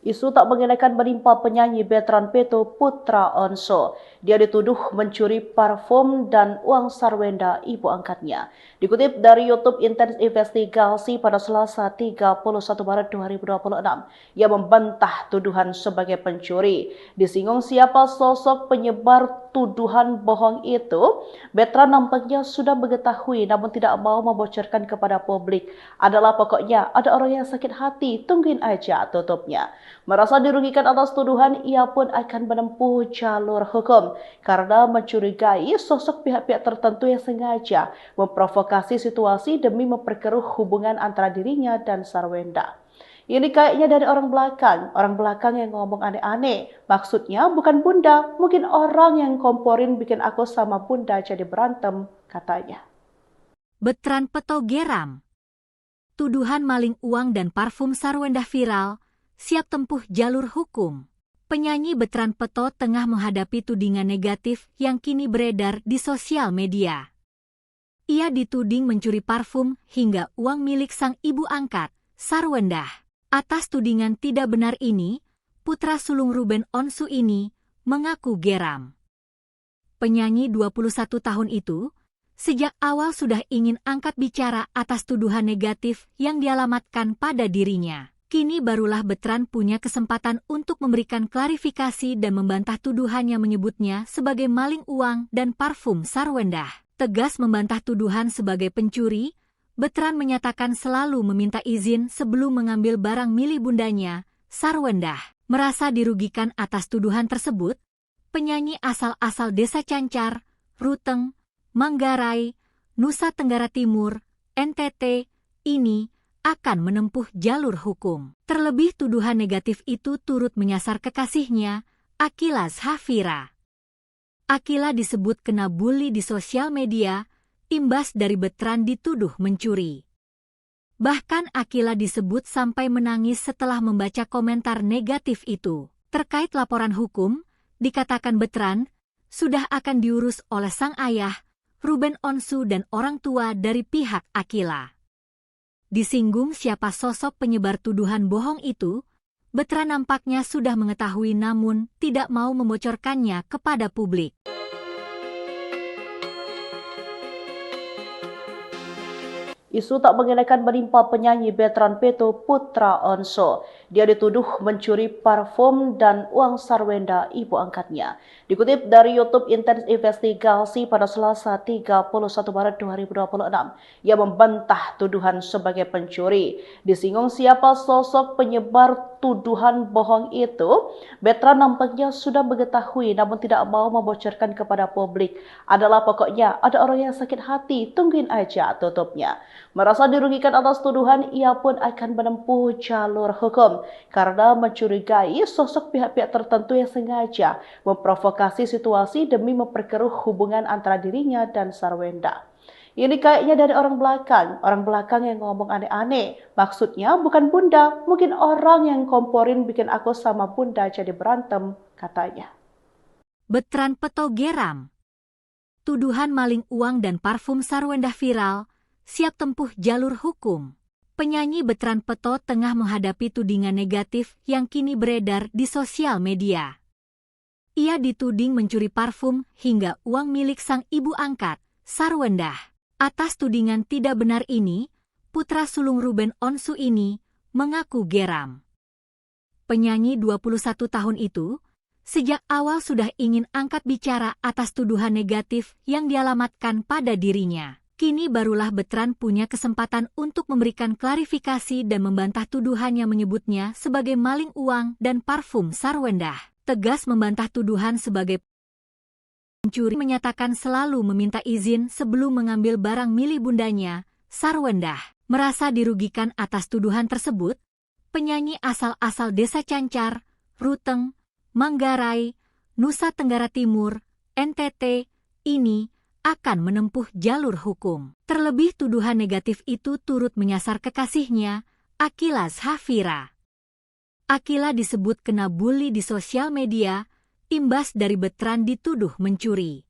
Isu tak mengenakan menimpa penyanyi veteran Peto Putra Onso. Dia dituduh mencuri parfum dan uang sarwenda ibu angkatnya. Dikutip dari YouTube Intens Investigasi pada Selasa 31 Maret 2026, ia membantah tuduhan sebagai pencuri. Disinggung siapa sosok penyebar tuduhan bohong itu, veteran nampaknya sudah mengetahui namun tidak mau membocorkan kepada publik. Adalah pokoknya ada orang yang sakit hati, tungguin aja tutupnya. Merasa dirugikan atas tuduhan, ia pun akan menempuh jalur hukum karena mencurigai sosok pihak-pihak tertentu yang sengaja memprovokasi situasi demi memperkeruh hubungan antara dirinya dan Sarwenda. Ini kayaknya dari orang belakang yang ngomong aneh-aneh. Maksudnya bukan bunda, mungkin orang yang komporin bikin aku sama bunda jadi berantem, katanya. Betran Peto geram. Tuduhan maling uang dan parfum Sarwenda viral, siap tempuh jalur hukum. Penyanyi Betran Peto tengah menghadapi tudingan negatif yang kini beredar di sosial media. Ia dituding mencuri parfum hingga uang milik sang ibu angkat, Sarwenda. Atas tudingan tidak benar ini, putra sulung Ruben Onsu ini mengaku geram. Penyanyi 21 tahun itu sejak awal sudah ingin angkat bicara atas tuduhan negatif yang dialamatkan pada dirinya. Kini barulah Betran punya kesempatan untuk memberikan klarifikasi dan membantah tuduhan yang menyebutnya sebagai maling uang dan parfum Sarwenda. Tegas membantah tuduhan sebagai pencuri, Betran menyatakan selalu meminta izin sebelum mengambil barang milik bundanya, Sarwenda. Merasa dirugikan atas tuduhan tersebut, penyanyi asal-asal Desa Cancar, Ruteng, Manggarai, Nusa Tenggara Timur, NTT, ini akan menempuh jalur hukum. Terlebih tuduhan negatif itu turut menyasar kekasihnya, Akila Zafira. Akila disebut kena bully di sosial media, imbas dari Betran dituduh mencuri. Bahkan Akila disebut sampai menangis setelah membaca komentar negatif itu. Terkait laporan hukum, dikatakan Betran sudah akan diurus oleh sang ayah, Ruben Onsu dan orang tua dari pihak Akila. Disinggung siapa sosok penyebar tuduhan bohong itu, Betran nampaknya sudah mengetahui namun tidak mau membocorkannya kepada publik. Isu tak mengenakan menimpa penyanyi veteran Peto Putra Onso. Dia dituduh mencuri parfum dan uang sarwenda ibu angkatnya. Dikutip dari YouTube Intens Investigasi pada Selasa 31 Maret 2026, ia membantah tuduhan sebagai pencuri. Disinggung siapa sosok penyebar tuduhan bohong itu, veteran nampaknya sudah mengetahui namun tidak mau membocorkan kepada publik. Adalah pokoknya ada orang yang sakit hati, tungguin aja tutupnya. Merasa dirugikan atas tuduhan, ia pun akan menempuh jalur hukum karena mencurigai sosok pihak-pihak tertentu yang sengaja memprovokasi situasi demi memperkeruh hubungan antara dirinya dan Sarwenda. Ini kayaknya dari orang belakang yang ngomong aneh-aneh. Maksudnya bukan bunda, mungkin orang yang komporin bikin aku sama bunda jadi berantem, katanya. Betran Peto geram. Tuduhan maling uang dan parfum Sarwenda viral, siap tempuh jalur hukum. Penyanyi Betran Peto tengah menghadapi tudingan negatif yang kini beredar di sosial media. Ia dituding mencuri parfum hingga uang milik sang ibu angkat, Sarwenda. Atas tudingan tidak benar ini, putra sulung Ruben Onsu ini mengaku geram. Penyanyi 21 tahun itu sejak awal sudah ingin angkat bicara atas tuduhan negatif yang dialamatkan pada dirinya. Kini barulah Betran punya kesempatan untuk memberikan klarifikasi dan membantah tuduhan yang menyebutnya sebagai maling uang dan parfum Sarwenda. Tegas membantah tuduhan sebagai pencuri, menyatakan selalu meminta izin sebelum mengambil barang milik bundanya, Sarwenda. Merasa dirugikan atas tuduhan tersebut, penyanyi asal-asal Desa Cancar, Ruteng, Manggarai, Nusa Tenggara Timur, NTT, ini akan menempuh jalur hukum. Terlebih tuduhan negatif itu turut menyasar kekasihnya, Akila Zafira. Akila disebut kena bully di sosial media, imbas dari Betran dituduh mencuri.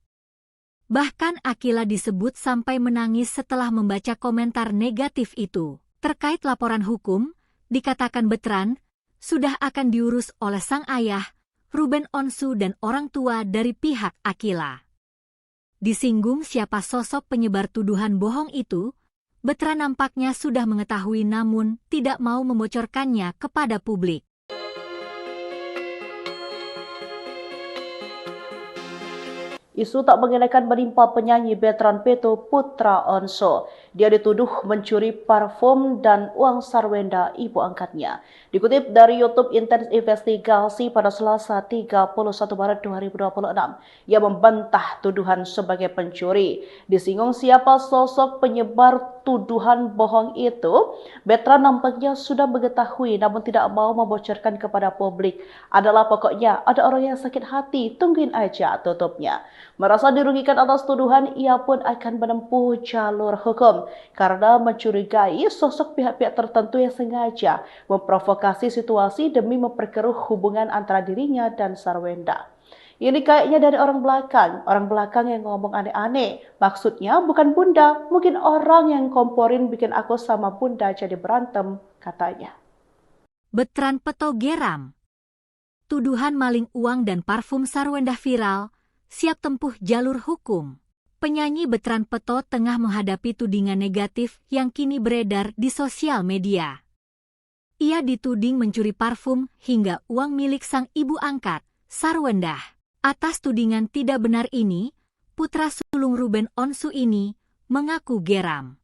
Bahkan Akila disebut sampai menangis setelah membaca komentar negatif itu. Terkait laporan hukum, dikatakan Betran sudah akan diurus oleh sang ayah, Ruben Onsu dan orang tua dari pihak Akila. Disinggung siapa sosok penyebar tuduhan bohong itu, Betra nampaknya sudah mengetahui namun tidak mau membocorkannya kepada publik. Isu tak mengenakan menimpa penyanyi veteran Peto Putra Onso. Dia dituduh mencuri parfum dan uang sarwenda ibu angkatnya. Dikutip dari YouTube Intens Investigasi pada Selasa 31 Maret 2026, ia membantah tuduhan sebagai pencuri. Disinggung siapa sosok penyebar tuduhan bohong itu, veteran nampaknya sudah mengetahui namun tidak mau membocorkan kepada publik. Adalah pokoknya ada orang yang sakit hati, tungguin aja tutupnya. Merasa dirugikan atas tuduhan, ia pun akan menempuh jalur hukum karena mencurigai sosok pihak-pihak tertentu yang sengaja memprovokasi situasi demi memperkeruh hubungan antara dirinya dan Sarwenda. Ini kayaknya dari orang belakang yang ngomong aneh-aneh. Maksudnya bukan bunda, mungkin orang yang komporin bikin aku sama bunda jadi berantem, katanya. Betran Peto geram. Tuduhan maling uang dan parfum Sarwenda viral, siap tempuh jalur hukum. Penyanyi Betran Peto tengah menghadapi tudingan negatif yang kini beredar di sosial media. Ia dituding mencuri parfum hingga uang milik sang ibu angkat, Sarwenda. Atas tudingan tidak benar ini, putra sulung Ruben Onsu ini mengaku geram.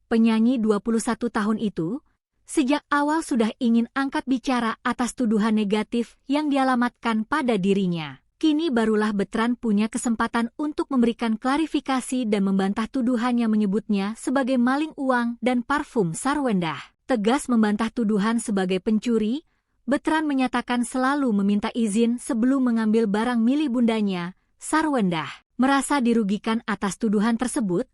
Penyanyi 21 tahun itu, sejak awal sudah ingin angkat bicara atas tuduhan negatif yang dialamatkan pada dirinya. Kini barulah Betran punya kesempatan untuk memberikan klarifikasi dan membantah tuduhan yang menyebutnya sebagai maling uang dan parfum Sarwenda. Tegas membantah tuduhan sebagai pencuri, Betran menyatakan selalu meminta izin sebelum mengambil barang milik bundanya, Sarwenda. Merasa dirugikan atas tuduhan tersebut,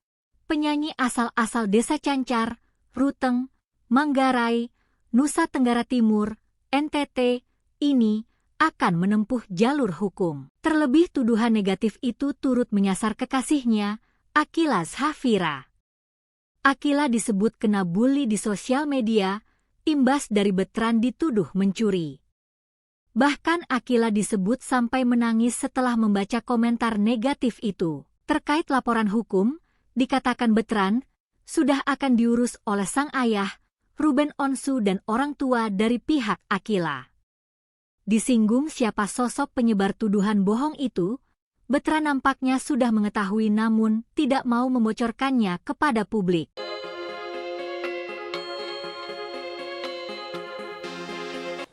penyanyi asal-asal Desa Cancar, Ruteng, Manggarai, Nusa Tenggara Timur, NTT, ini akan menempuh jalur hukum. Terlebih tuduhan negatif itu turut menyasar kekasihnya, Akila Zhafira. Akila disebut kena bully di sosial media, imbas dari Betran dituduh mencuri. Bahkan Akila disebut sampai menangis setelah membaca komentar negatif itu. Terkait laporan hukum, dikatakan Betran sudah akan diurus oleh sang ayah, Ruben Onsu dan orang tua dari pihak Akila. Disinggung siapa sosok penyebar tuduhan bohong itu, Betran nampaknya sudah mengetahui namun tidak mau membocorkannya kepada publik.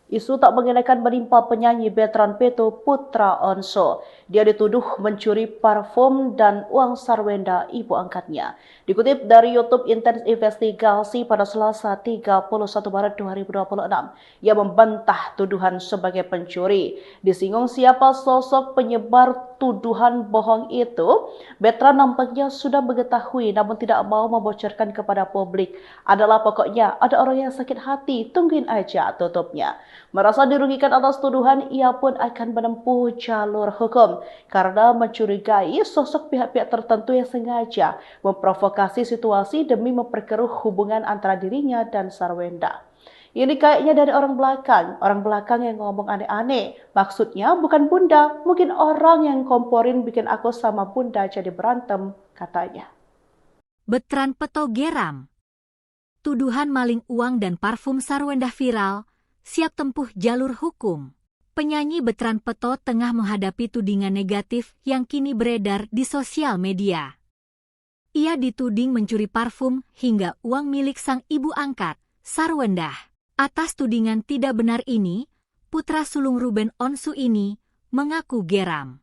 Isu tak mengenakan menimpa penyanyi veteran Peto Putra Onso. Dia dituduh mencuri parfum dan uang sarwenda ibu angkatnya. Dikutip dari YouTube Intens Investigasi pada Selasa 31 Maret 2026, ia membantah tuduhan sebagai pencuri. Disinggung siapa sosok penyebar tuduhan bohong itu, veteran nampaknya sudah mengetahui namun tidak mau membocorkan kepada publik. Adalah pokoknya ada orang yang sakit hati, tungguin aja tutupnya. Merasa dirugikan atas tuduhan, ia pun akan menempuh jalur hukum karena mencurigai sosok pihak-pihak tertentu yang sengaja memprovokasi situasi demi memperkeruh hubungan antara dirinya dan Sarwenda. Ini kayaknya dari orang belakang yang ngomong aneh-aneh. Maksudnya bukan bunda, mungkin orang yang komporin bikin aku sama bunda jadi berantem, katanya. Betran Peto geram. Tuduhan maling uang dan parfum Sarwenda viral, siap tempuh jalur hukum. Penyanyi Betran Peto tengah menghadapi tudingan negatif yang kini beredar di sosial media. Ia dituding mencuri parfum hingga uang milik sang ibu angkat, Sarwenda. Atas tudingan tidak benar ini, putra sulung Ruben Onsu ini mengaku geram.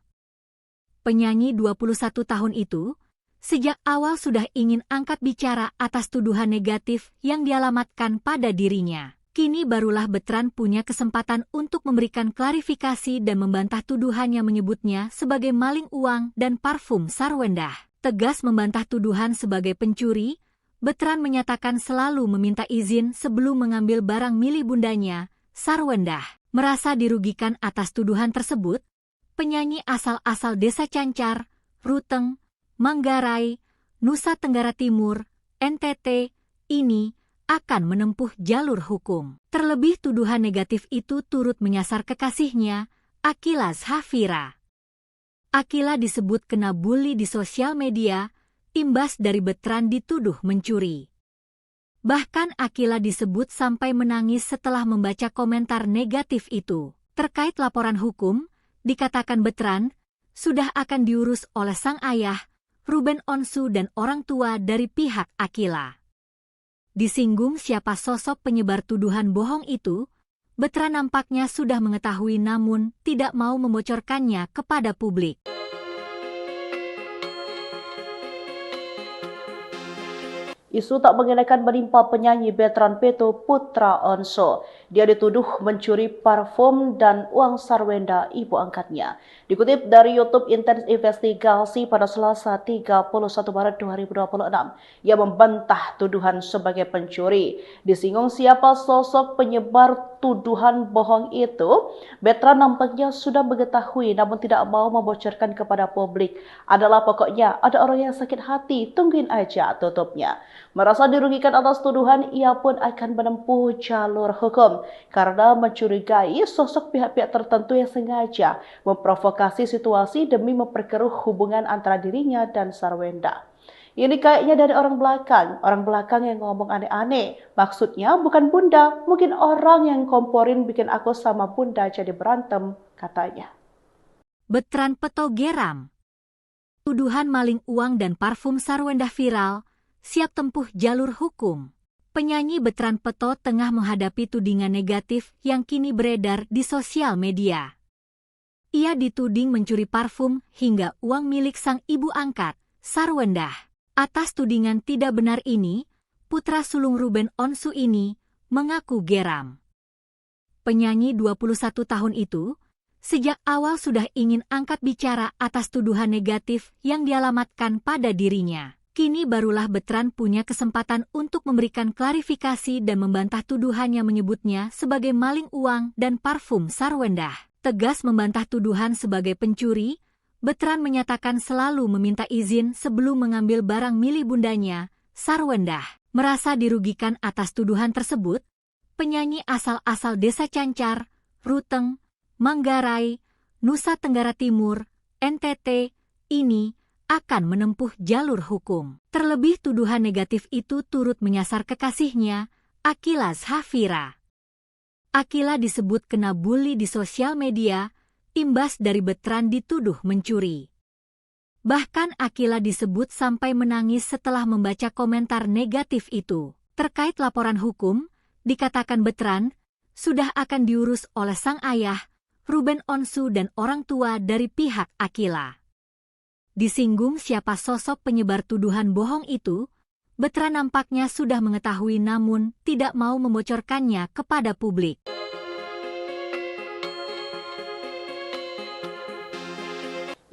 Penyanyi 21 tahun itu, sejak awal sudah ingin angkat bicara atas tuduhan negatif yang dialamatkan pada dirinya. Kini barulah Betran punya kesempatan untuk memberikan klarifikasi dan membantah tuduhan yang menyebutnya sebagai maling uang dan parfum Sarwenda. Tegas membantah tuduhan sebagai pencuri, Betran menyatakan selalu meminta izin sebelum mengambil barang milik bundanya, Sarwenda. Merasa dirugikan atas tuduhan tersebut, penyanyi asal-asal Desa Cancar, Ruteng, Manggarai, Nusa Tenggara Timur, NTT, ini akan menempuh jalur hukum. Terlebih tuduhan negatif itu turut menyasar kekasihnya, Akila Zafira. Akila disebut kena bully di sosial media, imbas dari Betran dituduh mencuri. Bahkan Akila disebut sampai menangis setelah membaca komentar negatif itu. Terkait laporan hukum, dikatakan Betran sudah akan diurus oleh sang ayah, Ruben Onsu dan orang tua dari pihak Akila. Disinggung siapa sosok penyebar tuduhan bohong itu, Betran nampaknya sudah mengetahui namun tidak mau membocorkannya kepada publik. Isu tak mengenakan menimpa penyanyi Betran Peto Putra Onso. Dia dituduh mencuri parfum dan uang sarwenda ibu angkatnya. Dikutip dari YouTube Intens Investigasi pada Selasa 31 Maret 2026, ia membantah tuduhan sebagai pencuri. Disinggung siapa sosok penyebar tuduhan bohong itu, Betran nampaknya sudah mengetahui namun tidak mau membocorkan kepada publik. Adalah pokoknya ada orang yang sakit hati, tungguin aja tutupnya. Merasa dirugikan atas tuduhan, ia pun akan menempuh jalur hukum karena mencurigai sosok pihak-pihak tertentu yang sengaja memprovokasi situasi demi memperkeruh hubungan antara dirinya dan Sarwenda. Ini kayaknya dari orang belakang yang ngomong aneh-aneh. Maksudnya bukan bunda, mungkin orang yang komporin bikin aku sama bunda jadi berantem, katanya. Betran Peto geram. Tuduhan maling uang dan parfum Sarwenda viral, siap tempuh jalur hukum. Penyanyi Betran Peto tengah menghadapi tudingan negatif yang kini beredar di sosial media. Ia dituding mencuri parfum hingga uang milik sang ibu angkat, Sarwenda. Atas tudingan tidak benar ini, putra sulung Ruben Onsu ini mengaku geram. Penyanyi 21 tahun itu sejak awal sudah ingin angkat bicara atas tuduhan negatif yang dialamatkan pada dirinya. Kini barulah Betran punya kesempatan untuk memberikan klarifikasi dan membantah tuduhan yang menyebutnya sebagai maling uang dan parfum Sarwenda. Tegas membantah tuduhan sebagai pencuri, Betran menyatakan selalu meminta izin sebelum mengambil barang milik bundanya, Sarwenda. Merasa dirugikan atas tuduhan tersebut, penyanyi asal-asal Desa Cancar, Ruteng, Manggarai, Nusa Tenggara Timur, NTT, ini akan menempuh jalur hukum. Terlebih tuduhan negatif itu turut menyasar kekasihnya, Akila Zafira. Akila disebut kena bully di sosial media, imbas dari Betran dituduh mencuri. Bahkan Akila disebut sampai menangis setelah membaca komentar negatif itu. Terkait laporan hukum, dikatakan Betran sudah akan diurus oleh sang ayah, Ruben Onsu dan orang tua dari pihak Akila. Disinggung siapa sosok penyebar tuduhan bohong itu, Betran nampaknya sudah mengetahui namun tidak mau membocorkannya kepada publik.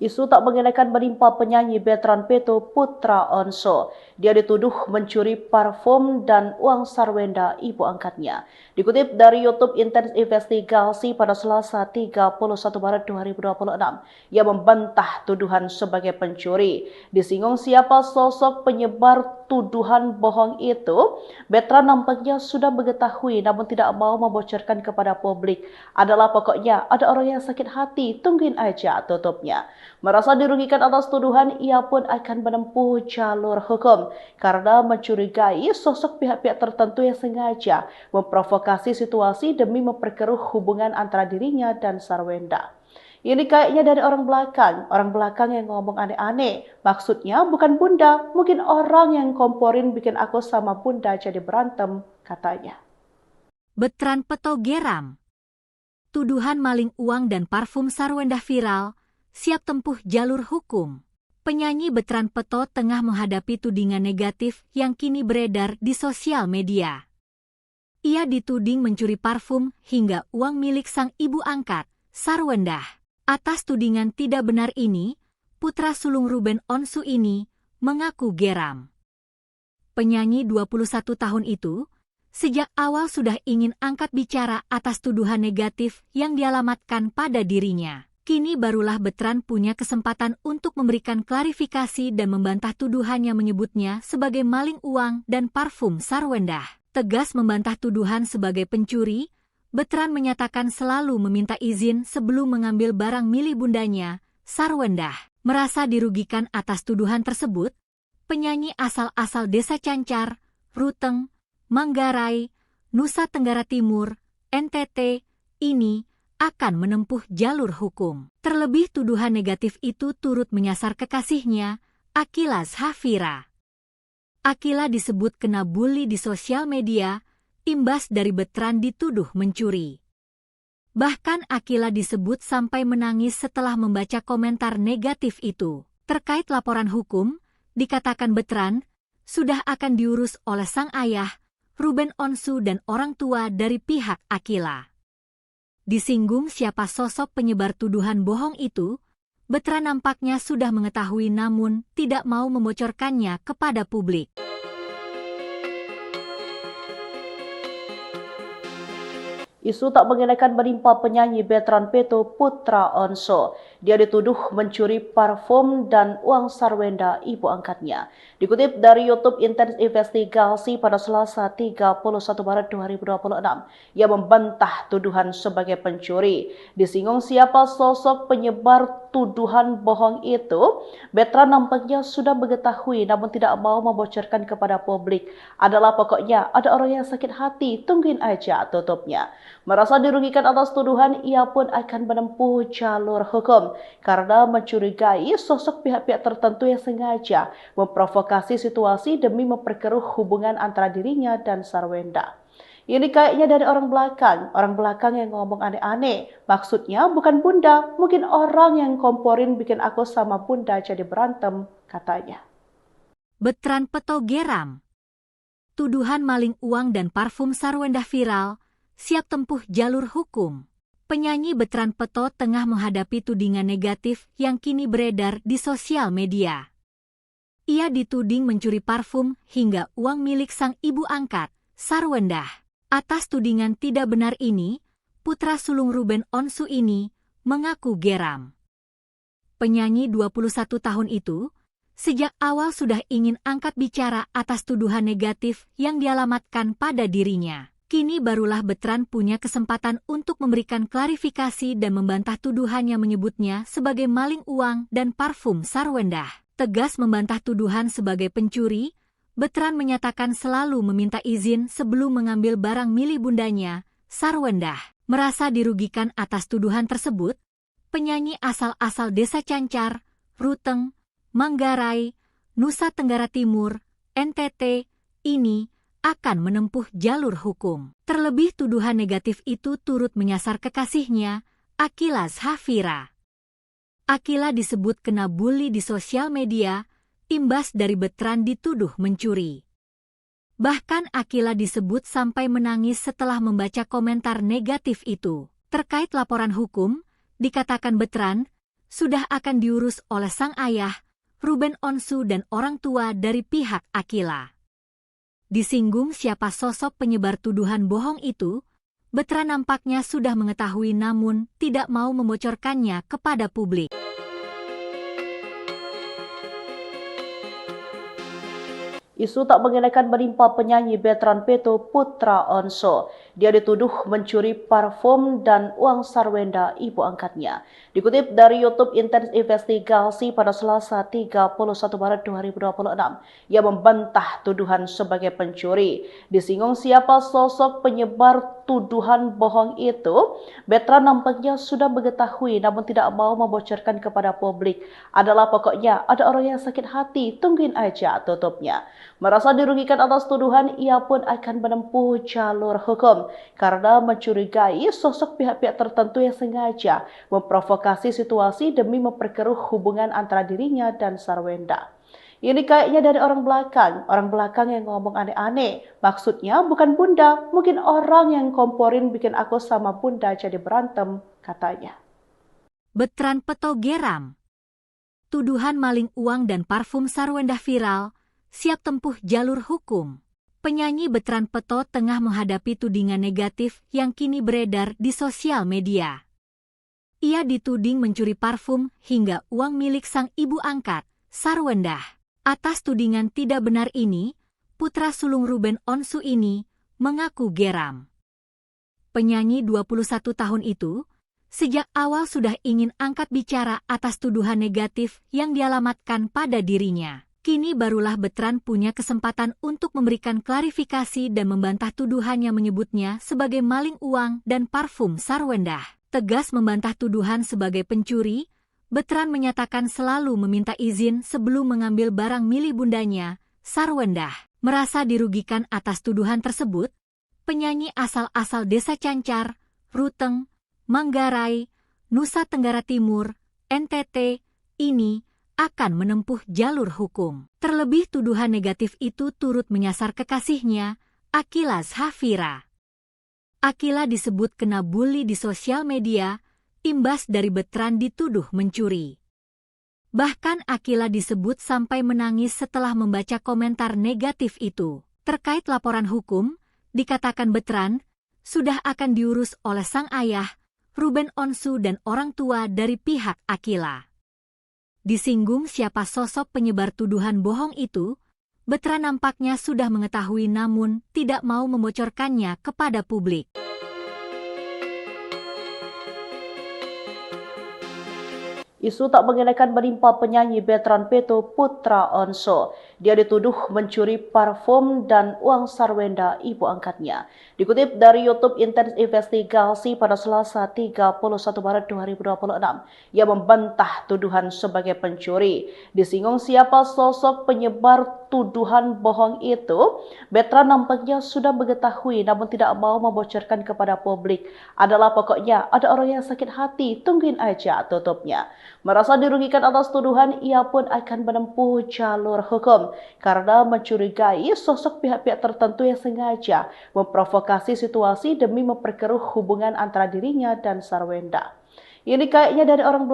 Isu tak mengenakan menimpa penyanyi Betran Peto Putra Onso. Dia dituduh mencuri parfum dan uang sarwenda ibu angkatnya. Dikutip dari YouTube Intens Investigasi pada Selasa 31 Maret 2026, ia membantah tuduhan sebagai pencuri. Disinggung siapa sosok penyebar tuduhan bohong itu, Betran nampaknya sudah mengetahui namun tidak mau membocorkan kepada publik. Adalah pokoknya ada orang yang sakit hati, tungguin aja tutupnya. Merasa dirugikan atas tuduhan, ia pun akan menempuh jalur hukum karena mencurigai sosok pihak-pihak tertentu yang sengaja memprovokasi situasi demi memperkeruh hubungan antara dirinya dan Sarwenda. Ini kayaknya dari orang belakang yang ngomong aneh-aneh. Maksudnya bukan bunda, mungkin orang yang komporin bikin aku sama bunda jadi berantem, katanya. Betran Peto geram. Tuduhan maling uang dan parfum Sarwenda viral, siap tempuh jalur hukum. Penyanyi Betran Peto tengah menghadapi tudingan negatif yang kini beredar di sosial media. Ia dituding mencuri parfum hingga uang milik sang ibu angkat, Sarwenda. Atas tudingan tidak benar ini, putra sulung Ruben Onsu ini mengaku geram. Penyanyi 21 tahun itu sejak awal sudah ingin angkat bicara atas tuduhan negatif yang dialamatkan pada dirinya. Kini barulah Betran punya kesempatan untuk memberikan klarifikasi dan membantah tuduhan yang menyebutnya sebagai maling uang dan parfum Sarwenda. Tegas membantah tuduhan sebagai pencuri, Betran menyatakan selalu meminta izin sebelum mengambil barang milik bundanya, Sarwendah. Merasa dirugikan atas tuduhan tersebut, penyanyi asal-asal Desa Cancar, Ruteng, Manggarai, Nusa Tenggara Timur, NTT, ini akan menempuh jalur hukum. Terlebih tuduhan negatif itu turut menyasar kekasihnya, Akila Zafira. Akila disebut kena bully di sosial media, imbas dari Betran dituduh mencuri. Bahkan Akila disebut sampai menangis setelah membaca komentar negatif itu. Terkait laporan hukum, dikatakan Betran sudah akan diurus oleh sang ayah, Ruben Onsu dan orang tua dari pihak Akila. Disinggung siapa sosok penyebar tuduhan bohong itu, Betran nampaknya sudah mengetahui namun tidak mau membocorkannya kepada publik. Isu tak mengenakan menimpa penyanyi Betran Peto Putra Onso. Dia dituduh mencuri parfum dan uang sarwenda ibu angkatnya. Dikutip dari YouTube Intens Investigasi pada Selasa 31 Maret 2026, ia membantah tuduhan sebagai pencuri. Disinggung siapa sosok penyebar tuduhan bohong itu, Betran nampaknya sudah mengetahui namun tidak mau membocorkan kepada publik. Adalah pokoknya ada orang yang sakit hati, tungguin aja tutupnya. Merasa dirugikan atas tuduhan, ia pun akan menempuh jalur hukum karena mencurigai sosok pihak-pihak tertentu yang sengaja memprovokasi situasi demi memperkeruh hubungan antara dirinya dan Sarwenda. Ini kayaknya dari orang belakang yang ngomong aneh-aneh. Maksudnya bukan bunda, mungkin orang yang komporin bikin aku sama bunda jadi berantem, katanya. Betran Peto geram. Tuduhan maling uang dan parfum Sarwendah viral, siap tempuh jalur hukum. Penyanyi Betran Peto tengah menghadapi tudingan negatif yang kini beredar di sosial media. Ia dituding mencuri parfum hingga uang milik sang ibu angkat, Sarwendah. Atas tudingan tidak benar ini, putra sulung Ruben Onsu ini mengaku geram. Penyanyi 21 tahun itu sejak awal sudah ingin angkat bicara atas tuduhan negatif yang dialamatkan pada dirinya. Kini barulah Betran punya kesempatan untuk memberikan klarifikasi dan membantah tuduhan yang menyebutnya sebagai maling uang dan parfum Sarwendah. Tegas membantah tuduhan sebagai pencuri, Betran menyatakan selalu meminta izin sebelum mengambil barang milik bundanya, Sarwendah. Merasa dirugikan atas tuduhan tersebut, penyanyi asal-asal Desa Cancar, Ruteng, Manggarai, Nusa Tenggara Timur, NTT, ini akan menempuh jalur hukum. Terlebih tuduhan negatif itu turut menyasar kekasihnya, Akila Zafira. Akila disebut kena bully di sosial media, imbas dari Betran dituduh mencuri. Bahkan Akila disebut sampai menangis setelah membaca komentar negatif itu. Terkait laporan hukum, dikatakan Betran sudah akan diurus oleh sang ayah, Ruben Onsu dan orang tua dari pihak Akila. Disinggung siapa sosok penyebar tuduhan bohong itu, Betran nampaknya sudah mengetahui namun tidak mau membocorkannya kepada publik. Isu tak mengenakan menimpa penyanyi Betran Peto Putra Onso. Dia dituduh mencuri parfum dan uang sarwenda ibu angkatnya. Dikutip dari YouTube Intens Investigasi pada Selasa 31 Maret 2026, ia membantah tuduhan sebagai pencuri. Disinggung siapa sosok penyebar tuduhan bohong itu, Betran nampaknya sudah mengetahui namun tidak mau membocorkan kepada publik. Adalah pokoknya ada orang yang sakit hati, tungguin aja tutupnya. Merasa dirugikan atas tuduhan, ia pun akan menempuh jalur hukum karena mencurigai sosok pihak-pihak tertentu yang sengaja memprovokasi situasi demi memperkeruh hubungan antara dirinya dan Sarwenda. Ini kayaknya dari orang belakang yang ngomong aneh-aneh. Maksudnya bukan bunda, mungkin orang yang komporin bikin aku sama bunda jadi berantem, katanya. Betran Peto geram. Tuduhan maling uang dan parfum Sarwendah viral, siap tempuh jalur hukum. Penyanyi Betran Peto tengah menghadapi tudingan negatif yang kini beredar di sosial media. Ia dituding mencuri parfum hingga uang milik sang ibu angkat, Sarwendah. Atas tudingan tidak benar ini, putra sulung Ruben Onsu ini mengaku geram. Penyanyi 21 tahun itu sejak awal sudah ingin angkat bicara atas tuduhan negatif yang dialamatkan pada dirinya. Kini barulah Betran punya kesempatan untuk memberikan klarifikasi dan membantah tuduhan yang menyebutnya sebagai maling uang dan parfum Sarwendah. Tegas membantah tuduhan sebagai pencuri, Betran menyatakan selalu meminta izin sebelum mengambil barang milik bundanya, Sarwendah. Merasa dirugikan atas tuduhan tersebut, penyanyi asal-asal Desa Cancar, Ruteng, Manggarai, Nusa Tenggara Timur, NTT, ini akan menempuh jalur hukum. Terlebih tuduhan negatif itu turut menyasar kekasihnya, Akila Zafira. Akila disebut kena bully di sosial media, imbas dari Betran dituduh mencuri. Bahkan Akila disebut sampai menangis setelah membaca komentar negatif itu. Terkait laporan hukum, dikatakan Betran sudah akan diurus oleh sang ayah, Ruben Onsu dan orang tua dari pihak Akila. Disinggung siapa sosok penyebar tuduhan bohong itu, Betran nampaknya sudah mengetahui namun tidak mau membocorkannya kepada publik. Isu tak mengenakan menimpa penyanyi Betran Peto Putra Onso. Dia dituduh mencuri parfum dan uang Sarwenda ibu angkatnya. Dikutip dari YouTube Intens Investigasi pada Selasa 31 Maret 2026, ia membantah tuduhan sebagai pencuri. Disinggung siapa sosok penyebar tuduhan bohong itu, Betran nampaknya sudah mengetahui namun tidak mau membocorkan kepada publik. Adalah pokoknya ada orang yang sakit hati, tungguin aja tutupnya. Merasa dirugikan atas tuduhan, ia pun akan menempuh jalur hukum karena mencurigai sosok pihak-pihak tertentu yang sengaja memprovokasi situasi demi memperkeruh hubungan antara dirinya dan Sarwenda. Ini kayaknya dari orang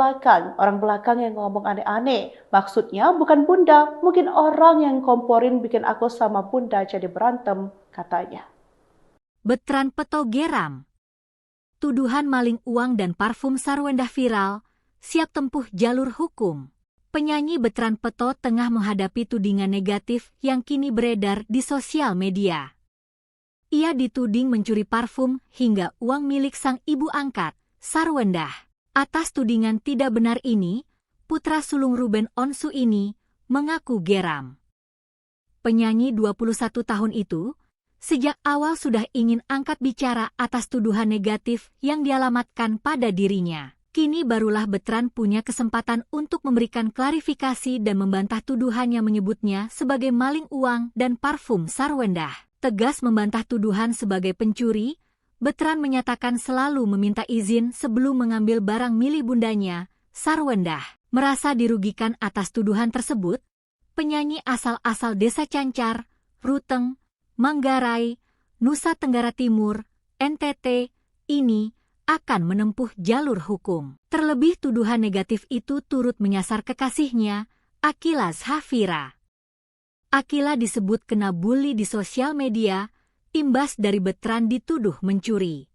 belakang yang ngomong aneh-aneh. Maksudnya bukan bunda, mungkin orang yang komporin bikin aku sama bunda jadi berantem, katanya. Betran Peto geram. Tuduhan maling uang dan parfum Sarwendah viral, siap tempuh jalur hukum. Penyanyi Betran Peto tengah menghadapi tudingan negatif yang kini beredar di sosial media. Ia dituding mencuri parfum hingga uang milik sang ibu angkat, Sarwendah. Atas tudingan tidak benar ini, putra sulung Ruben Onsu ini mengaku geram. Penyanyi 21 tahun itu sejak awal sudah ingin angkat bicara atas tuduhan negatif yang dialamatkan pada dirinya. Kini barulah Betran punya kesempatan untuk memberikan klarifikasi dan membantah tuduhan yang menyebutnya sebagai maling uang dan parfum Sarwendah. Tegas membantah tuduhan sebagai pencuri, Betran menyatakan selalu meminta izin sebelum mengambil barang milik bundanya, Sarwendah. Merasa dirugikan atas tuduhan tersebut, penyanyi asal-asal Desa Cancar, Ruteng, Manggarai, Nusa Tenggara Timur, NTT, ini akan menempuh jalur hukum. Terlebih tuduhan negatif itu turut menyasar kekasihnya, Akila Zafira. Akila disebut kena bully di sosial media, imbas dari Betran dituduh mencuri.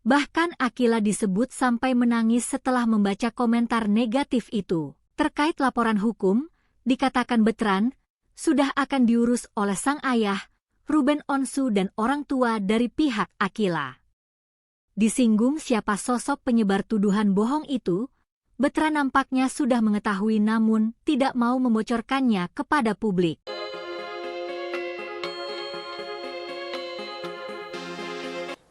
Bahkan Akila disebut sampai menangis setelah membaca komentar negatif itu. Terkait laporan hukum, dikatakan Betran sudah akan diurus oleh sang ayah, Ruben Onsu dan orang tua dari pihak Akila. Disinggung siapa sosok penyebar tuduhan bohong itu, Betran nampaknya sudah mengetahui namun tidak mau membocorkannya kepada publik.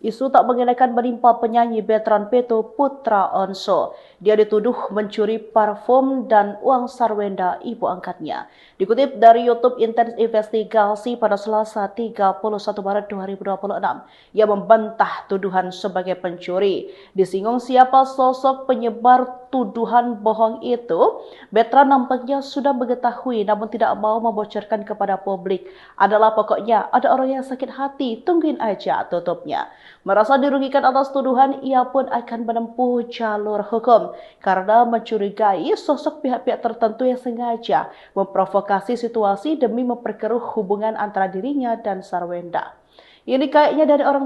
Isu tak mengenakan menimpa penyanyi Betran Peto Putra Onso. Dia dituduh mencuri parfum dan uang Sarwenda ibu angkatnya. Dikutip dari YouTube Intens Investigasi pada Selasa 31 Maret 2026, ia membantah tuduhan sebagai pencuri. Disinggung siapa sosok penyebar tuduhan bohong itu, Betran nampaknya sudah mengetahui namun tidak mau membocorkan kepada publik. Adalah pokoknya ada orang yang sakit hati, tungguin aja tutupnya. Merasa dirugikan atas tuduhan, ia pun akan menempuh jalur hukum karena mencurigai sosok pihak-pihak tertentu yang sengaja memprovokasi situasi demi memperkeruh hubungan antara dirinya dan Sarwenda. Ini kayaknya dari orang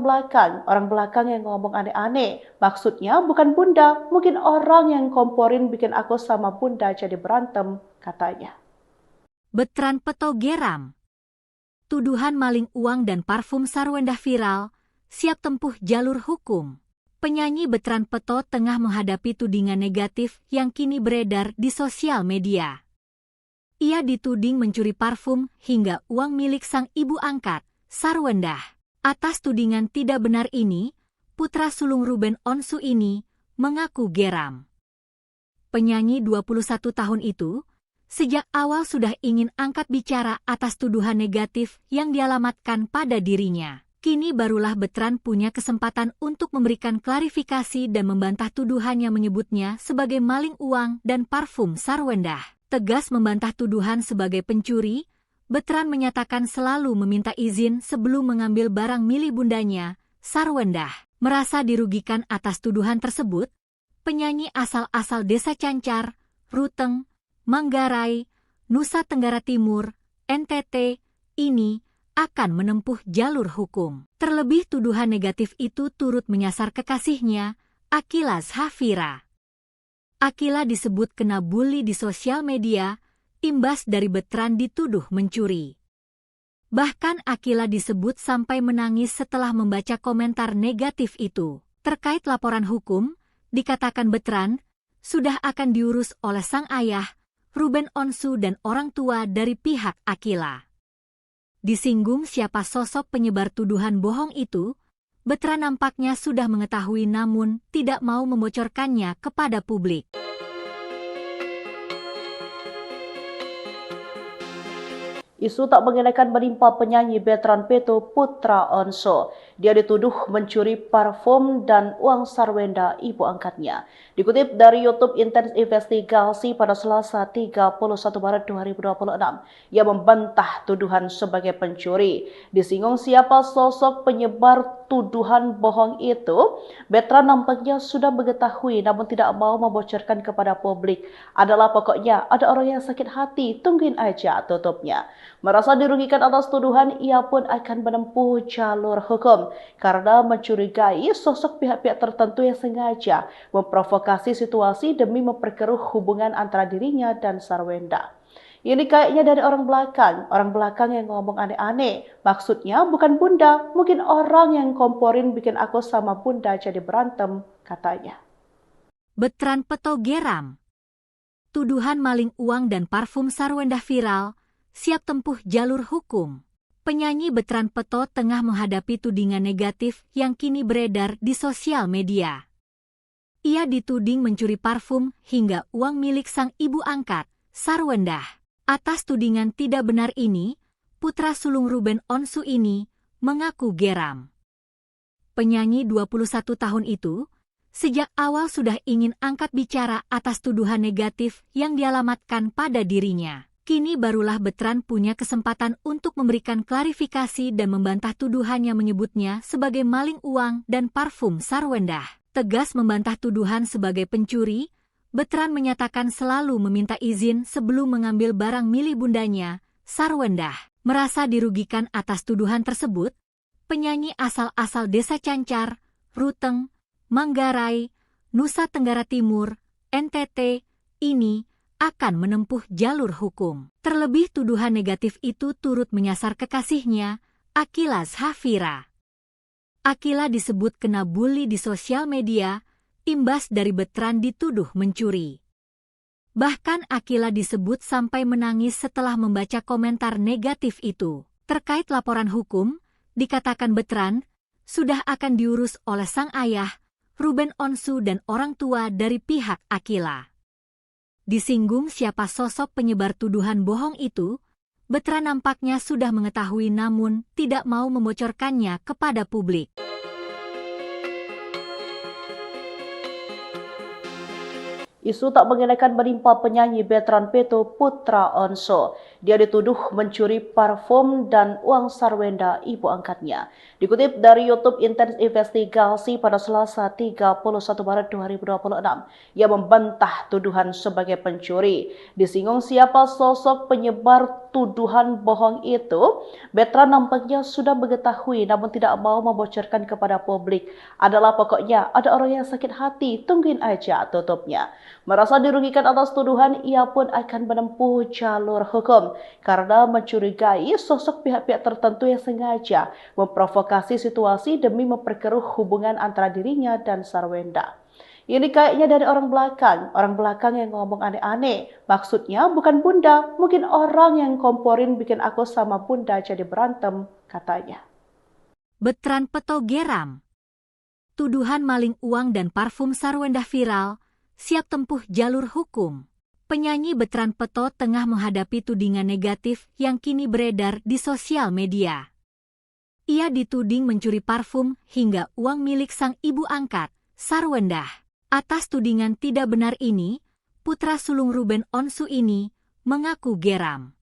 belakang yang ngomong aneh-aneh. Maksudnya bukan bunda, mungkin orang yang komporin bikin aku sama bunda jadi berantem, katanya. Betran Peto geram. Tuduhan maling uang dan parfum Sarwendah viral, siap tempuh jalur hukum. Penyanyi Betran Peto tengah menghadapi tudingan negatif yang kini beredar di sosial media. Ia dituding mencuri parfum hingga uang milik sang ibu angkat, Sarwendah. Atas tudingan tidak benar ini, putra sulung Ruben Onsu ini mengaku geram. Penyanyi 21 tahun itu sejak awal sudah ingin angkat bicara atas tuduhan negatif yang dialamatkan pada dirinya. Kini barulah Betran punya kesempatan untuk memberikan klarifikasi dan membantah tuduhan yang menyebutnya sebagai maling uang dan parfum Sarwendah. Tegas membantah tuduhan sebagai pencuri, Betran menyatakan selalu meminta izin sebelum mengambil barang milik bundanya, Sarwendah. Merasa dirugikan atas tuduhan tersebut, penyanyi asal-asal Desa Cancar, Ruteng, Manggarai, Nusa Tenggara Timur, NTT, ini akan menempuh jalur hukum. Terlebih tuduhan negatif itu turut menyasar kekasihnya, Akila Zhafira. Akila disebut kena bully di sosial media, imbas dari Betran dituduh mencuri. Bahkan Akila disebut sampai menangis setelah membaca komentar negatif itu. Terkait laporan hukum, dikatakan Betran sudah akan diurus oleh sang ayah, Ruben Onsu dan orang tua dari pihak Akila. Disinggung siapa sosok penyebar tuduhan bohong itu, Betran nampaknya sudah mengetahui namun tidak mau membocorkannya kepada publik. Isu tak mengenakan menimpa penyanyi Betran Peto Putra Onso. Dia dituduh mencuri parfum dan uang Sarwendah ibu angkatnya. Dikutip dari YouTube Intens Investigasi pada Selasa 31 Maret 2026, ia membantah tuduhan sebagai pencuri. Disinggung siapa sosok penyebar tuduhan bohong itu, Betran nampaknya sudah mengetahui namun tidak mau membocorkan kepada publik. Adalah pokoknya ada orang yang sakit hati, tungguin aja tutupnya. Merasa dirugikan atas tuduhan, ia pun akan menempuh jalur hukum karena mencurigai sosok pihak-pihak tertentu yang sengaja memprovokasi situasi demi memperkeruh hubungan antara dirinya dan Sarwendah. Ini kayaknya dari orang belakang yang ngomong aneh-aneh. Maksudnya bukan bunda, mungkin orang yang komporin bikin aku sama bunda jadi berantem, katanya. Betran Peto geram. Tuduhan maling uang dan parfum Sarwendah viral, siap tempuh jalur hukum. Penyanyi Betran Peto tengah menghadapi tudingan negatif yang kini beredar di sosial media. Ia dituding mencuri parfum hingga uang milik sang ibu angkat, Sarwendah. Atas tudingan tidak benar ini, putra sulung Ruben Onsu ini mengaku geram. Penyanyi 21 tahun itu sejak awal sudah ingin angkat bicara atas tuduhan negatif yang dialamatkan pada dirinya. Kini barulah Betran punya kesempatan untuk memberikan klarifikasi dan membantah tuduhan yang menyebutnya sebagai maling uang dan parfum Sarwendah. Tegas membantah tuduhan sebagai pencuri, Betran menyatakan selalu meminta izin sebelum mengambil barang milik bundanya, Sarwendah. Merasa dirugikan atas tuduhan tersebut, penyanyi asal-asal Desa Cancar, Ruteng, Manggarai, Nusa Tenggara Timur, NTT, ini akan menempuh jalur hukum. Terlebih tuduhan negatif itu turut menyasar kekasihnya, Akila Zhafira. Akila disebut kena bully di sosial media, imbas dari Betran dituduh mencuri. Bahkan Akila disebut sampai menangis setelah membaca komentar negatif itu. Terkait laporan hukum, dikatakan Betran sudah akan diurus oleh sang ayah, Ruben Onsu dan orang tua dari pihak Akila. Disinggung siapa sosok penyebar tuduhan bohong itu, Betran nampaknya sudah mengetahui namun tidak mau membocorkannya kepada publik. Isu tak mengenakan menimpa penyanyi Betran Peto Putra Onso. Dia dituduh mencuri parfum dan uang Sarwendah ibu angkatnya. Dikutip dari YouTube Intens Investigasi pada Selasa 31 Maret 2026, ia membantah tuduhan sebagai pencuri. Disinggung siapa sosok penyebar tuduhan bohong itu, Betran nampaknya sudah mengetahui namun tidak mau membocorkan kepada publik. Adalah pokoknya ada orang yang sakit hati, tungguin aja tutupnya. Merasa dirugikan atas tuduhan, ia pun akan menempuh jalur hukum hukum karena mencurigai sosok pihak-pihak tertentu yang sengaja memprovokasi situasi demi memperkeruh hubungan antara dirinya dan Sarwenda. Ini kayaknya dari orang belakang yang ngomong aneh-aneh. Maksudnya bukan bunda, mungkin orang yang komporin bikin aku sama bunda jadi berantem, katanya. Betran Peto geram. Tuduhan maling uang dan parfum Sarwenda viral, siap tempuh jalur hukum. Penyanyi Betran Peto tengah menghadapi tudingan negatif yang kini beredar di sosial media. Ia dituding mencuri parfum hingga uang milik sang ibu angkat, Sarwenda. Atas tudingan tidak benar ini, putra sulung Ruben Onsu ini mengaku geram.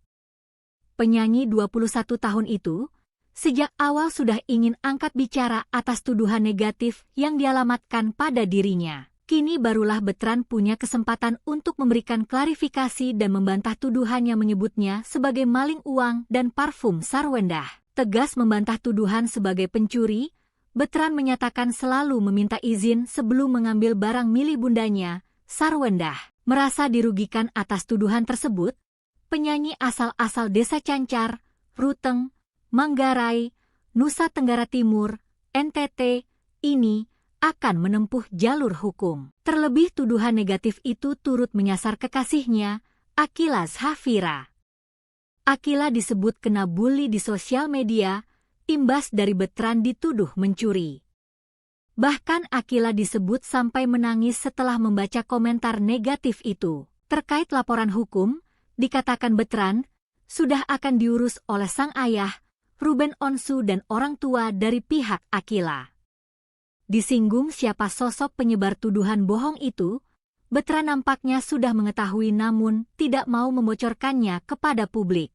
Penyanyi 21 tahun itu sejak awal sudah ingin angkat bicara atas tuduhan negatif yang dialamatkan pada dirinya. Kini barulah Betran punya kesempatan untuk memberikan klarifikasi dan membantah tuduhan yang menyebutnya sebagai maling uang dan parfum Sarwenda. Tegas membantah tuduhan sebagai pencuri, Betran menyatakan selalu meminta izin sebelum mengambil barang milik bundanya, Sarwenda. Merasa dirugikan atas tuduhan tersebut, penyanyi asal-asal Desa Cancar, Ruteng, Manggarai, Nusa Tenggara Timur, NTT, ini akan menempuh jalur hukum. Terlebih tuduhan negatif itu turut menyasar kekasihnya, Akila Zhafira. Akila disebut kena bully di sosial media, imbas dari Betran dituduh mencuri. Bahkan Akila disebut sampai menangis setelah membaca komentar negatif itu. Terkait laporan hukum, dikatakan Betran sudah akan diurus oleh sang ayah, Ruben Onsu dan orang tua dari pihak Akila. Disinggung siapa sosok penyebar tuduhan bohong itu, Betran nampaknya sudah mengetahui namun tidak mau membocorkannya kepada publik.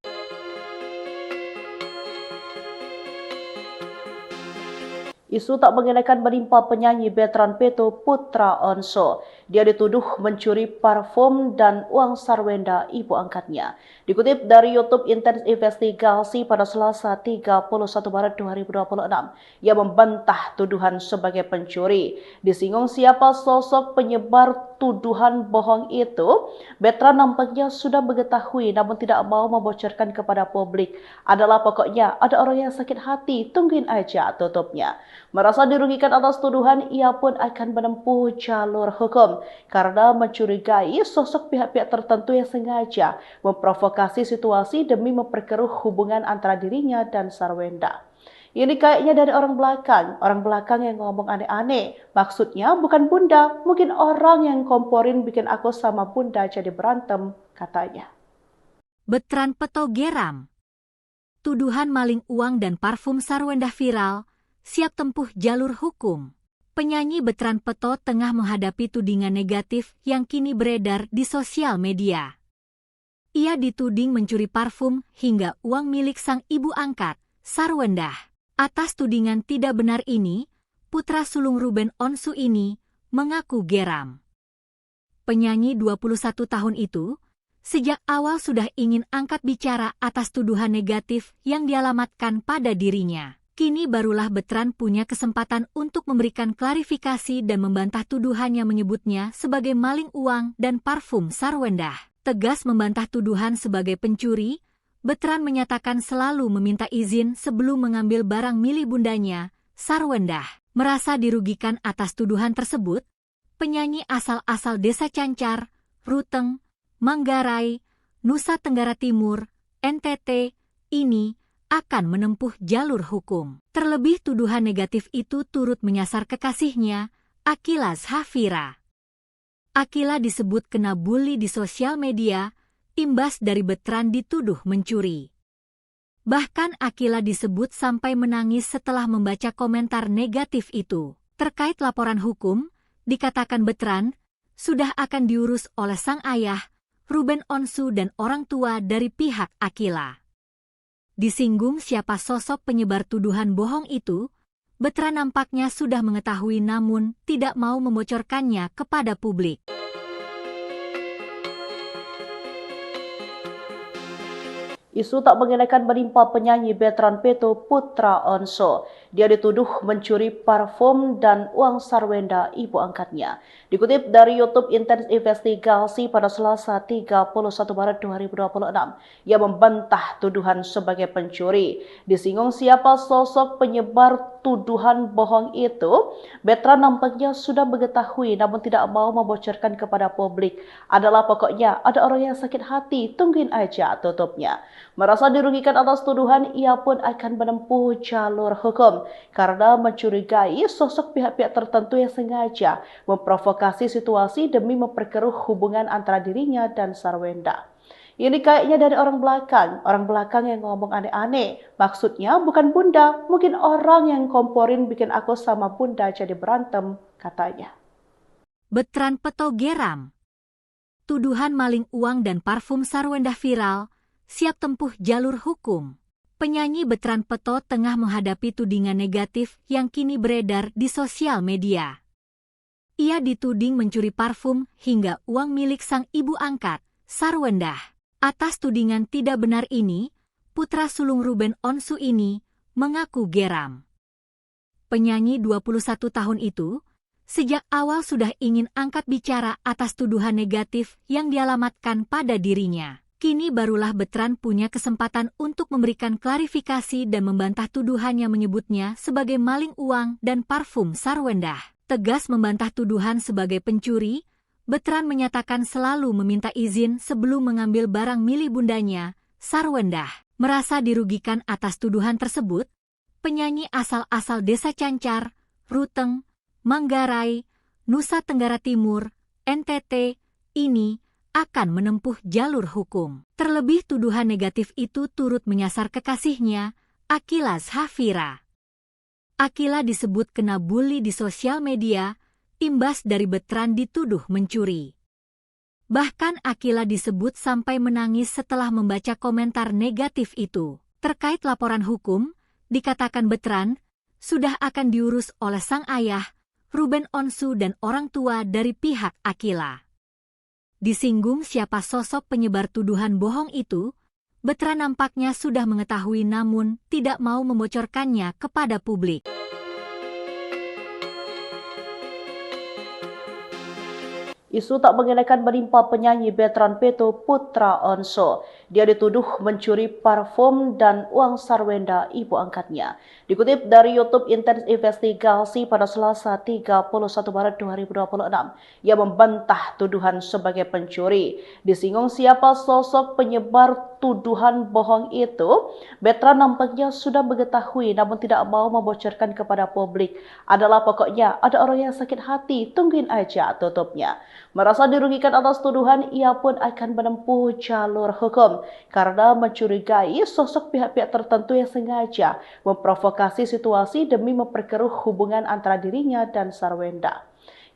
Isu tak mengenakan menimpa penyanyi Betran Peto Putra Onso. Dia dituduh mencuri parfum dan uang Sarwenda ibu angkatnya. Dikutip dari YouTube Intens Investigasi pada Selasa 31 Maret 2026, ia membantah tuduhan sebagai pencuri. Disinggung siapa sosok penyebar tuduhan bohong itu, Betran nampaknya sudah mengetahui namun tidak mau membocorkan kepada publik. Adalah pokoknya ada orang yang sakit hati, tungguin aja tutupnya. Merasa dirugikan atas tuduhan, ia pun akan menempuh jalur hukum karena mencurigai sosok pihak-pihak tertentu yang sengaja memprovokasi situasi demi memperkeruh hubungan antara dirinya dan Sarwenda. Ini kayaknya dari orang belakang yang ngomong aneh-aneh. Maksudnya bukan bunda, mungkin orang yang komporin bikin aku sama bunda jadi berantem, katanya. Betran Peto geram. Tuduhan maling uang dan parfum Sarwenda viral, siap tempuh jalur hukum. Penyanyi Betran Peto tengah menghadapi tudingan negatif yang kini beredar di sosial media. Ia dituding mencuri parfum hingga uang milik sang ibu angkat, Sarwenda. Atas tudingan tidak benar ini, putra sulung Ruben Onsu ini mengaku geram. Penyanyi 21 tahun itu sejak awal sudah ingin angkat bicara atas tuduhan negatif yang dialamatkan pada dirinya. Kini barulah Betran punya kesempatan untuk memberikan klarifikasi dan membantah tuduhan yang menyebutnya sebagai maling uang dan parfum Sarwenda. Tegas membantah tuduhan sebagai pencuri, Betran menyatakan selalu meminta izin sebelum mengambil barang milik bundanya, Sarwenda. Merasa dirugikan atas tuduhan tersebut, penyanyi asal-asal Desa Cancar, Ruteng, Manggarai, Nusa Tenggara Timur, NTT, ini akan menempuh jalur hukum. Terlebih tuduhan negatif itu turut menyasar kekasihnya, Akila Zhafira. Akila disebut kena bully di sosial media, imbas dari Betran dituduh mencuri. Bahkan Akila disebut sampai menangis setelah membaca komentar negatif itu. Terkait laporan hukum, dikatakan Betran sudah akan diurus oleh sang ayah, Ruben Onsu dan orang tua dari pihak Akila. Disinggung siapa sosok penyebar tuduhan bohong itu, Betran nampaknya sudah mengetahui namun tidak mau membocorkannya kepada publik. Isu tak mengenakan menimpa penyanyi Betran Peto Putra Onso. Dia dituduh mencuri parfum dan uang sarwenda ibu angkatnya. Dikutip dari YouTube Intens Investigasi pada Selasa 31 Maret 2026, ia membantah tuduhan sebagai pencuri. Disinggung siapa sosok penyebar tuduhan bohong itu, Betran nampaknya sudah mengetahui namun tidak mau membocorkan kepada publik. Adalah pokoknya ada orang yang sakit hati, tungguin aja tutupnya. Merasa dirugikan atas tuduhan, ia pun akan menempuh jalur hukum karena mencurigai sosok pihak-pihak tertentu yang sengaja memprovokasi situasi demi memperkeruh hubungan antara dirinya dan Sarwenda. Ini kayaknya dari orang belakang yang ngomong aneh-aneh. Maksudnya bukan bunda, mungkin orang yang komporin bikin aku sama bunda jadi berantem, katanya. Betran Peto geram. Tuduhan maling uang dan parfum Sarwenda viral, siap tempuh jalur hukum. Penyanyi Betran Peto tengah menghadapi tudingan negatif yang kini beredar di sosial media. Ia dituding mencuri parfum hingga uang milik sang ibu angkat, Sarwenda. Atas tudingan tidak benar ini, putra sulung Ruben Onsu ini mengaku geram. Penyanyi 21 tahun itu sejak awal sudah ingin angkat bicara atas tuduhan negatif yang dialamatkan pada dirinya. Kini barulah Betran punya kesempatan untuk memberikan klarifikasi dan membantah tuduhan yang menyebutnya sebagai maling uang dan parfum Sarwenda. Tegas membantah tuduhan sebagai pencuri, Betran menyatakan selalu meminta izin sebelum mengambil barang milik bundanya, Sarwenda. Merasa dirugikan atas tuduhan tersebut, penyanyi asal-asal Desa Cancar, Ruteng, Manggarai, Nusa Tenggara Timur, NTT, ini akan menempuh jalur hukum. Terlebih tuduhan negatif itu turut menyasar kekasihnya, Akila Zafira. Akila disebut kena bully di sosial media, imbas dari Betran dituduh mencuri. Bahkan Akila disebut sampai menangis setelah membaca komentar negatif itu. Terkait laporan hukum, dikatakan Betran sudah akan diurus oleh sang ayah, Ruben Onsu dan orang tua dari pihak Akila. Disinggung siapa sosok penyebar tuduhan bohong itu, Betran nampaknya sudah mengetahui namun tidak mau membocorkannya kepada publik. Isu tak mengenakan menimpa penyanyi Betran Peto Putra Onso. Dia dituduh mencuri parfum dan uang sarwenda ibu angkatnya. Dikutip dari YouTube Intens Investigasi pada Selasa 31 Maret 2026, ia membantah tuduhan sebagai pencuri. Disinggung siapa sosok penyebar tuduhan bohong itu, Betran nampaknya sudah mengetahui namun tidak mau membocorkan kepada publik. Adalah pokoknya ada orang yang sakit hati, tungguin aja tutupnya. Merasa dirugikan atas tuduhan, ia pun akan menempuh jalur hukum karena mencurigai sosok pihak-pihak tertentu yang sengaja memprovokasi situasi demi memperkeruh hubungan antara dirinya dan Sarwenda.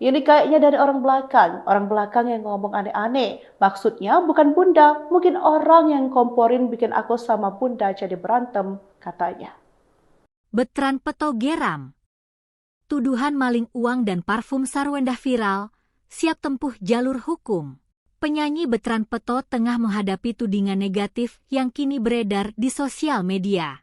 Ini kayaknya dari orang belakang yang ngomong aneh-aneh. Maksudnya bukan bunda, mungkin orang yang komporin bikin aku sama bunda jadi berantem, katanya. Betran Peto geram. Tuduhan maling uang dan parfum Sarwenda viral, siap tempuh jalur hukum. Penyanyi Betran Peto tengah menghadapi tudingan negatif yang kini beredar di sosial media.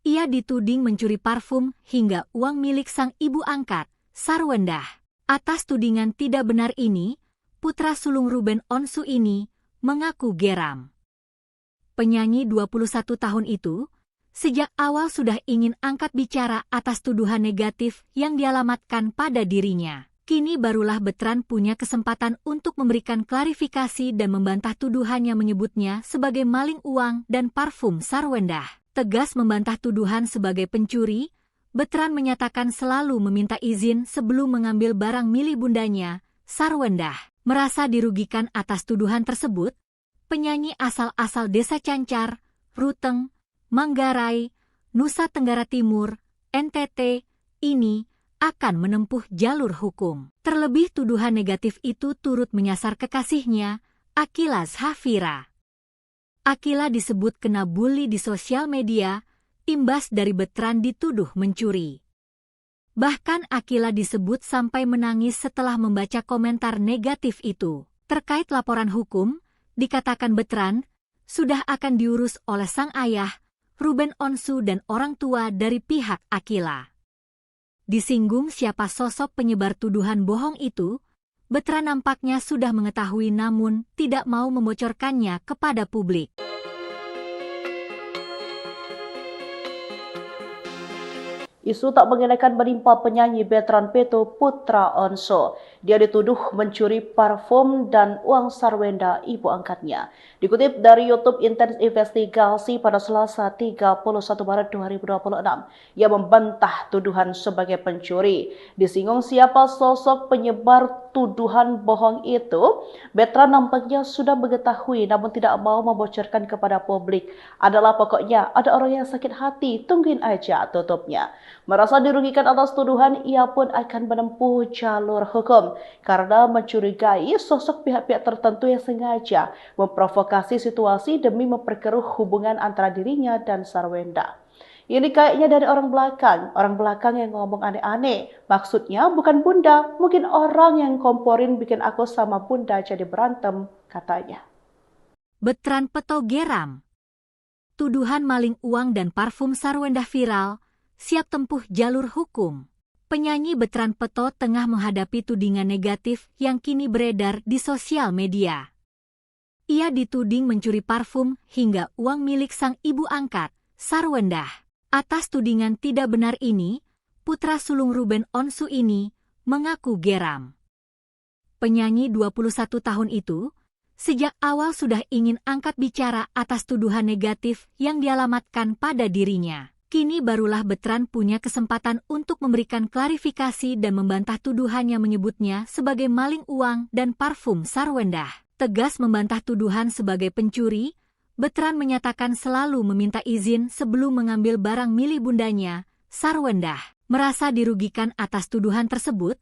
Ia dituding mencuri parfum hingga uang milik sang ibu angkat, Sarwenda. Atas tudingan tidak benar ini, putra sulung Ruben Onsu ini mengaku geram. Penyanyi 21 tahun itu sejak awal sudah ingin angkat bicara atas tuduhan negatif yang dialamatkan pada dirinya. Kini barulah Betran punya kesempatan untuk memberikan klarifikasi dan membantah tuduhan yang menyebutnya sebagai maling uang dan parfum Sarwenda. Tegas membantah tuduhan sebagai pencuri, Betran menyatakan selalu meminta izin sebelum mengambil barang milik bundanya, Sarwenda. Merasa dirugikan atas tuduhan tersebut, penyanyi asal-asal Desa Cancar, Ruteng, Manggarai, Nusa Tenggara Timur, NTT, ini akan menempuh jalur hukum. Terlebih tuduhan negatif itu turut menyasar kekasihnya, Akila Zafira. Akila disebut kena bully di sosial media, imbas dari Betran dituduh mencuri. Bahkan Akila disebut sampai menangis setelah membaca komentar negatif itu. Terkait laporan hukum, dikatakan Betran sudah akan diurus oleh sang ayah, Ruben Onsu dan orang tua dari pihak Akila. Disinggung siapa sosok penyebar tuduhan bohong itu, Betra nampaknya sudah mengetahui namun tidak mau membocorkannya kepada publik. Isu tak mengenakan menimpa penyanyi Betran Peto Putra Onso. Dia dituduh mencuri parfum dan uang sarwenda ibu angkatnya. Dikutip dari YouTube Intens Investigasi pada Selasa 31 Maret 2026, ia membantah tuduhan sebagai pencuri. Disinggung siapa sosok penyebar tuduhan bohong itu, Betran nampaknya sudah mengetahui namun tidak mau membocorkan kepada publik. Adalah pokoknya ada orang yang sakit hati, tungguin aja tutupnya. Merasa dirugikan atas tuduhan, ia pun akan menempuh jalur hukum karena mencurigai sosok pihak-pihak tertentu yang sengaja memprovokasi situasi demi memperkeruh hubungan antara dirinya dan Sarwenda. Ini kayaknya dari orang belakang yang ngomong aneh-aneh. Maksudnya bukan bunda, mungkin orang yang komporin bikin aku sama bunda jadi berantem, katanya. Betran Peto geram. Tuduhan maling uang dan parfum Sarwenda viral, siap tempuh jalur hukum. Penyanyi Betran Peto tengah menghadapi tudingan negatif yang kini beredar di sosial media. Ia dituding mencuri parfum hingga uang milik sang ibu angkat, Sarwenda. Atas tudingan tidak benar ini, putra sulung Ruben Onsu ini mengaku geram. Penyanyi 21 tahun itu sejak awal sudah ingin angkat bicara atas tuduhan negatif yang dialamatkan pada dirinya. Kini barulah Betran punya kesempatan untuk memberikan klarifikasi dan membantah tuduhan yang menyebutnya sebagai maling uang dan parfum Sarwenda. Tegas membantah tuduhan sebagai pencuri, Betran menyatakan selalu meminta izin sebelum mengambil barang milik bundanya, Sarwenda. Merasa dirugikan atas tuduhan tersebut,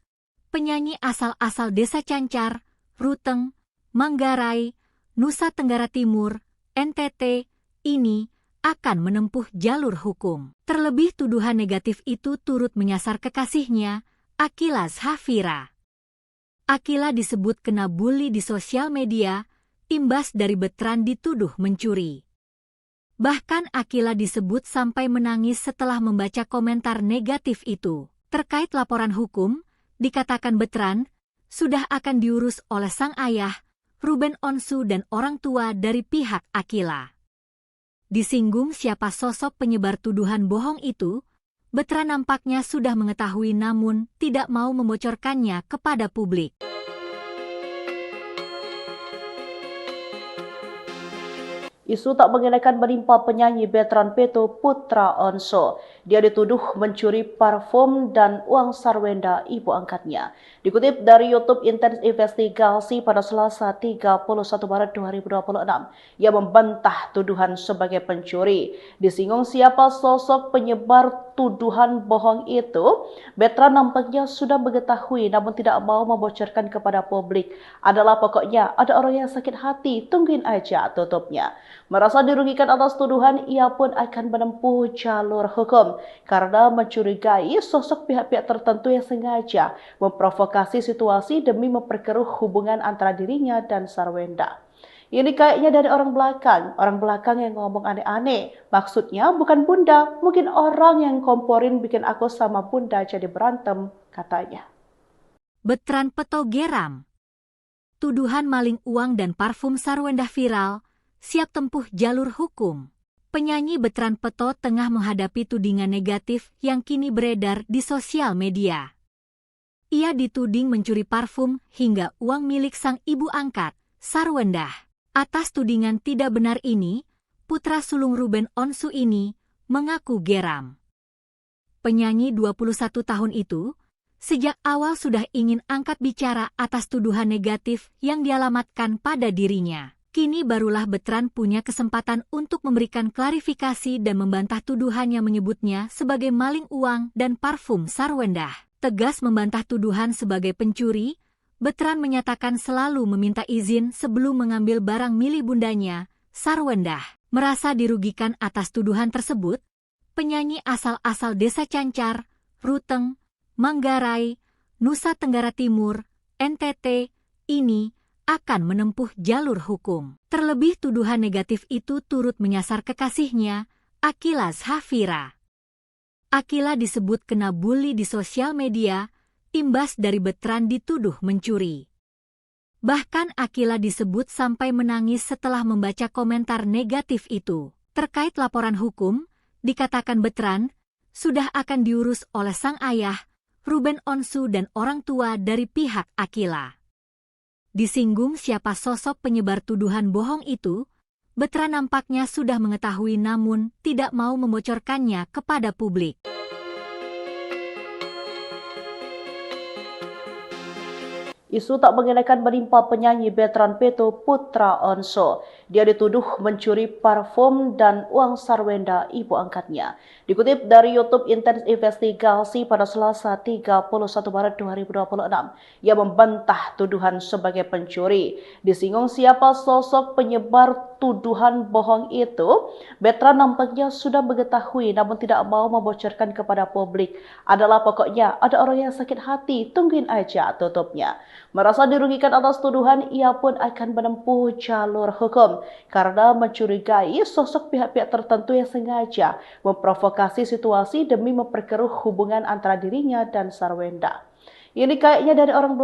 penyanyi asal-asal Desa Cancar, Ruteng, Manggarai, Nusa Tenggara Timur, NTT, ini akan menempuh jalur hukum. Terlebih tuduhan negatif itu turut menyasar kekasihnya, Akila Zhafira. Akila disebut kena bully di sosial media, imbas dari Betran dituduh mencuri. Bahkan Akila disebut sampai menangis setelah membaca komentar negatif itu. Terkait laporan hukum, dikatakan Betran sudah akan diurus oleh sang ayah, Ruben Onsu dan orang tua dari pihak Akila. Disinggung siapa sosok penyebar tuduhan bohong itu, Betran nampaknya sudah mengetahui namun tidak mau membocorkannya kepada publik. Isu tak mengenakan menimpa penyanyi Betran Peto Putra Onso. Dia dituduh mencuri parfum dan uang sarwenda ibu angkatnya. Dikutip dari YouTube Intens Investigasi pada Selasa 31 Maret 2026, ia membantah tuduhan sebagai pencuri. Disinggung siapa sosok penyebar tuduhan bohong itu, Betran nampaknya sudah mengetahui namun tidak mau membocorkan kepada publik. Adalah pokoknya ada orang yang sakit hati, tungguin aja tutupnya. Merasa dirugikan atas tuduhan, ia pun akan menempuh jalur hukum karena mencurigai sosok pihak-pihak tertentu yang sengaja memprovokasi situasi demi memperkeruh hubungan antara dirinya dan Sarwenda. Ini kayaknya dari orang belakang yang ngomong aneh-aneh. Maksudnya bukan bunda, mungkin orang yang komporin bikin aku sama bunda jadi berantem, katanya. Betran Peto geram. Tuduhan maling uang dan parfum Sarwenda viral, siap tempuh jalur hukum. Penyanyi Betran Peto tengah menghadapi tudingan negatif yang kini beredar di sosial media. Ia dituding mencuri parfum hingga uang milik sang ibu angkat, Sarwenda. Atas tudingan tidak benar ini, putra sulung Ruben Onsu ini mengaku geram. Penyanyi 21 tahun itu sejak awal sudah ingin angkat bicara atas tuduhan negatif yang dialamatkan pada dirinya. Kini barulah Betran punya kesempatan untuk memberikan klarifikasi dan membantah tuduhan yang menyebutnya sebagai maling uang dan parfum Sarwenda. Tegas membantah tuduhan sebagai pencuri, Betran menyatakan selalu meminta izin sebelum mengambil barang milik bundanya, Sarwenda. Merasa dirugikan atas tuduhan tersebut, penyanyi asal-asal Desa Cancar, Ruteng, Manggarai, Nusa Tenggara Timur, NTT, ini akan menempuh jalur hukum. Terlebih tuduhan negatif itu turut menyasar kekasihnya, Akila Zafira. Akila disebut kena bully di sosial media, imbas dari Betran dituduh mencuri. Bahkan Akila disebut sampai menangis setelah membaca komentar negatif itu. Terkait laporan hukum, dikatakan Betran sudah akan diurus oleh sang ayah, Ruben Onsu dan orang tua dari pihak Akila. Disinggung siapa sosok penyebar tuduhan bohong itu, Betran nampaknya sudah mengetahui namun tidak mau membocorkannya kepada publik. Isu tak mengenakan menimpa penyanyi Betran Peto Putra Onso. Dia dituduh mencuri parfum dan uang sarwenda ibu angkatnya. Dikutip dari YouTube Intens Investigasi pada Selasa 31 Maret 2026, ia membantah tuduhan sebagai pencuri. Disinggung siapa sosok penyebar tuduhan bohong itu, Betran nampaknya sudah mengetahui namun tidak mau membocorkan kepada publik. Adalah pokoknya ada orang yang sakit hati, tungguin aja tutupnya. Merasa dirugikan atas tuduhan, ia pun akan menempuh jalur hukum karena mencurigai sosok pihak-pihak tertentu yang sengaja memprovokasi situasi demi memperkeruh hubungan antara dirinya dan Sarwenda. Ini kayaknya dari orang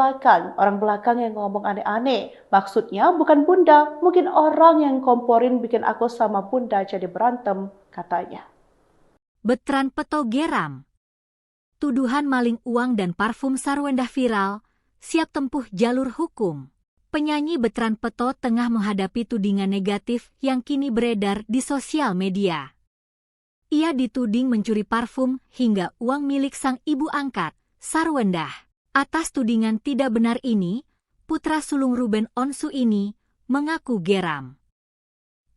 belakang yang ngomong aneh-aneh. Maksudnya bukan bunda, mungkin orang yang komporin bikin aku sama bunda jadi berantem, katanya. Betran Peto geram. Tuduhan maling uang dan parfum Sarwenda viral, siap tempuh jalur hukum. Penyanyi Betran Peto tengah menghadapi tudingan negatif yang kini beredar di sosial media. Ia dituding mencuri parfum hingga uang milik sang ibu angkat, Sarwenda. Atas tudingan tidak benar ini, putra sulung Ruben Onsu ini mengaku geram.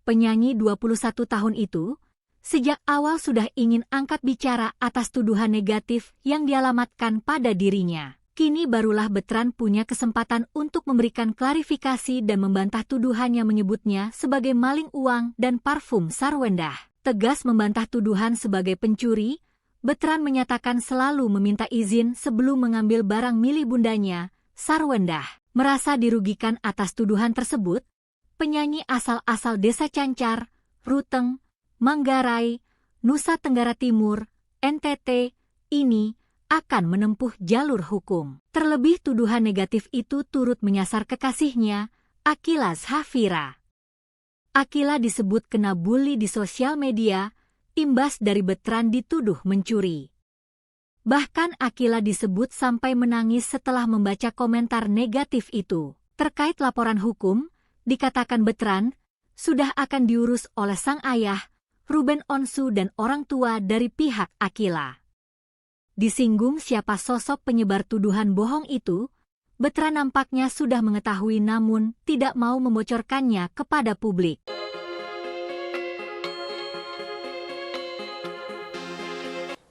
Penyanyi 21 tahun itu sejak awal sudah ingin angkat bicara atas tuduhan negatif yang dialamatkan pada dirinya. Kini barulah Betran punya kesempatan untuk memberikan klarifikasi dan membantah tuduhan yang menyebutnya sebagai maling uang dan parfum Sarwenda. Tegas membantah tuduhan sebagai pencuri, Betran menyatakan selalu meminta izin sebelum mengambil barang milik bundanya, Sarwenda. Merasa dirugikan atas tuduhan tersebut, penyanyi asal-asal Desa Cancar, Ruteng, Manggarai, Nusa Tenggara Timur, NTT, ini akan menempuh jalur hukum. Terlebih tuduhan negatif itu turut menyasar kekasihnya, Akila Zafira. Akila disebut kena bully di sosial media, imbas dari Betran dituduh mencuri. Bahkan Akila disebut sampai menangis setelah membaca komentar negatif itu. Terkait laporan hukum, dikatakan Betran sudah akan diurus oleh sang ayah, Ruben Onsu dan orang tua dari pihak Akila. Disinggung siapa sosok penyebar tuduhan bohong itu, Betran nampaknya sudah mengetahui namun tidak mau membocorkannya kepada publik.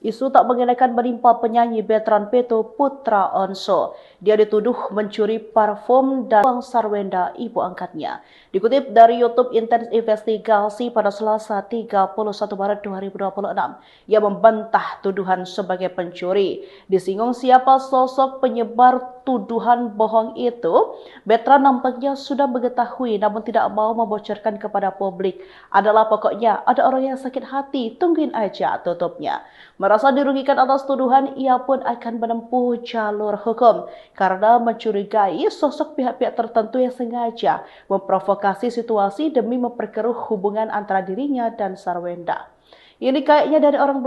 Isu tak mengenakan menimpa penyanyi Betran Peto Putra Onso. Dia dituduh mencuri parfum dan uang sarwenda ibu angkatnya. Dikutip dari YouTube Intens Investigasi pada Selasa 31 Maret 2026, ia membantah tuduhan sebagai pencuri. Disinggung siapa sosok penyebar tuduhan bohong itu, Betran nampaknya sudah mengetahui namun tidak mau membocorkan kepada publik. Adalah pokoknya ada orang yang sakit hati, tungguin aja tutupnya. Merasa dirugikan atas tuduhan, ia pun akan menempuh jalur hukum karena mencurigai sosok pihak-pihak tertentu yang sengaja memprovokasi situasi demi memperkeruh hubungan antara dirinya dan Sarwenda. Ini kayaknya dari orang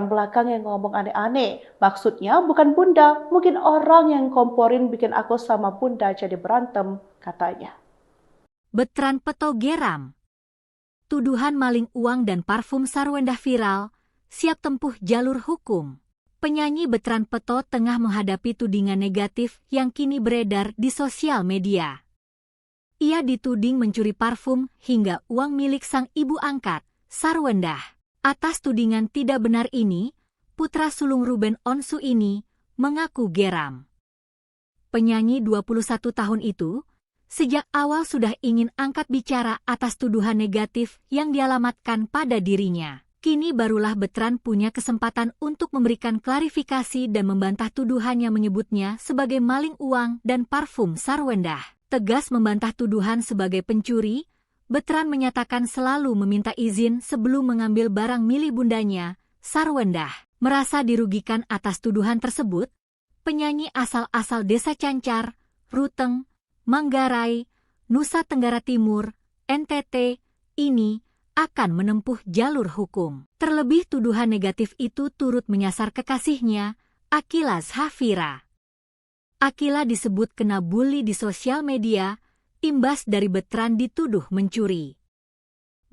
belakang yang ngomong aneh-aneh. Maksudnya bukan bunda, mungkin orang yang komporin bikin aku sama bunda jadi berantem, katanya. Betran Peto geram. Tuduhan maling uang dan parfum Sarwenda viral, siap tempuh jalur hukum. Penyanyi Betran Peto tengah menghadapi tudingan negatif yang kini beredar di sosial media. Ia dituding mencuri parfum hingga uang milik sang ibu angkat, Sarwenda. Atas tudingan tidak benar ini, putra sulung Ruben Onsu ini mengaku geram. Penyanyi 21 tahun itu sejak awal sudah ingin angkat bicara atas tuduhan negatif yang dialamatkan pada dirinya. Kini barulah Betran punya kesempatan untuk memberikan klarifikasi dan membantah tuduhan yang menyebutnya sebagai maling uang dan parfum Sarwenda. Tegas membantah tuduhan sebagai pencuri, Betran menyatakan selalu meminta izin sebelum mengambil barang milik bundanya, Sarwendah. Merasa dirugikan atas tuduhan tersebut, penyanyi asal-asal Desa Cancar, Ruteng, Manggarai, Nusa Tenggara Timur, NTT, ini akan menempuh jalur hukum. Terlebih tuduhan negatif itu turut menyasar kekasihnya, Akila Zafira. Akila disebut kena bully di sosial media, imbas dari Betran dituduh mencuri.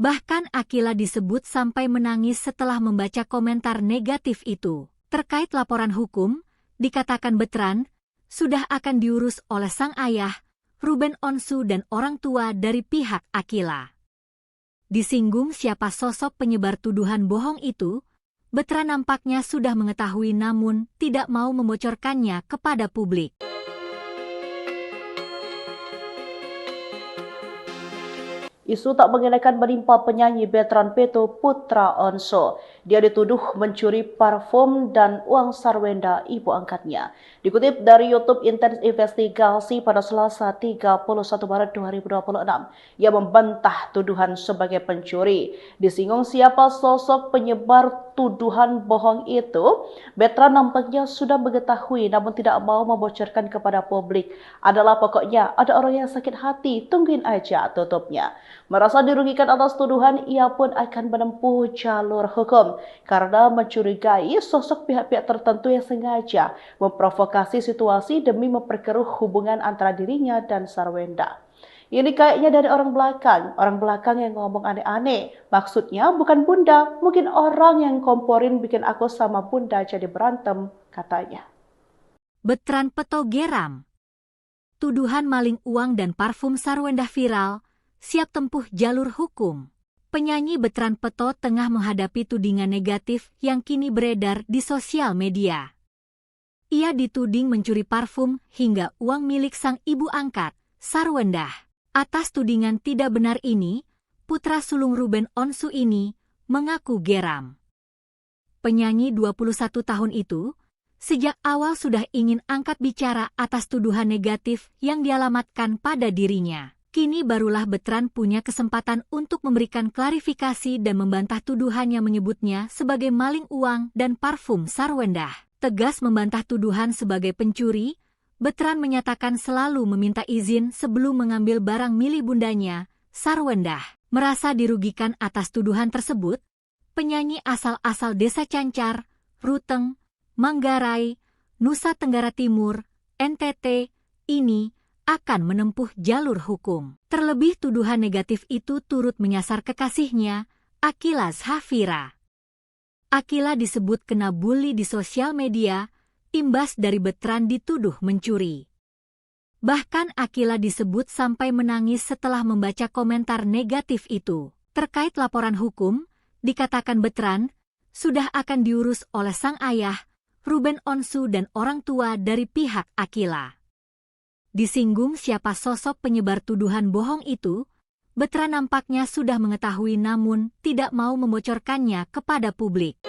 Bahkan Akila disebut sampai menangis setelah membaca komentar negatif itu. Terkait laporan hukum, dikatakan Betran sudah akan diurus oleh sang ayah, Ruben Onsu dan orang tua dari pihak Akila. Disinggung siapa sosok penyebar tuduhan bohong itu, Betran nampaknya sudah mengetahui namun tidak mau membocorkannya kepada publik. Isu tak mengenakan menimpa penyanyi Betran Peto Putra Onso. Dia dituduh mencuri parfum dan uang Sarwenda ibu angkatnya. Dikutip dari YouTube Intens Investigasi pada Selasa 31 Maret 2026, ia membantah tuduhan sebagai pencuri. Disinggung siapa sosok penyebar tuduhan bohong itu, Betran nampaknya sudah mengetahui namun tidak mau membocorkan kepada publik. Adalah pokoknya ada orang yang sakit hati, tungguin aja tutupnya. Merasa dirugikan atas tuduhan, ia pun akan menempuh jalur hukum karena mencurigai sosok pihak-pihak tertentu yang sengaja memprovokasi situasi demi memperkeruh hubungan antara dirinya dan Sarwenda. Ini kayaknya dari orang belakang yang ngomong aneh-aneh. Maksudnya bukan bunda, mungkin orang yang komporin bikin aku sama bunda jadi berantem, katanya. Betran Peto geram. Tuduhan maling uang dan parfum Sarwenda viral, siap tempuh jalur hukum. Penyanyi Betran Peto tengah menghadapi tudingan negatif yang kini beredar di sosial media. Ia dituding mencuri parfum hingga uang milik sang ibu angkat, Sarwendah. Atas tudingan tidak benar ini, putra sulung Ruben Onsu ini mengaku geram. Penyanyi 21 tahun itu sejak awal sudah ingin angkat bicara atas tuduhan negatif yang dialamatkan pada dirinya. Kini barulah Betran punya kesempatan untuk memberikan klarifikasi dan membantah tuduhan yang menyebutnya sebagai maling uang dan parfum Sarwendah. Tegas membantah tuduhan sebagai pencuri, Betran menyatakan selalu meminta izin sebelum mengambil barang milik bundanya, Sarwendah. Merasa dirugikan atas tuduhan tersebut, penyanyi asal-asal Desa Cancar, Ruteng, Manggarai, Nusa Tenggara Timur, NTT, ini akan menempuh jalur hukum. Terlebih tuduhan negatif itu turut menyasar kekasihnya, Akila Zafira. Akila disebut kena bully di sosial media, imbas dari Betran dituduh mencuri. Bahkan Akila disebut sampai menangis setelah membaca komentar negatif itu. Terkait laporan hukum, dikatakan Betran sudah akan diurus oleh sang ayah, Ruben Onsu dan orang tua dari pihak Akila. Disinggung siapa sosok penyebar tuduhan bohong itu, Betran nampaknya sudah mengetahui namun tidak mau membocorkannya kepada publik.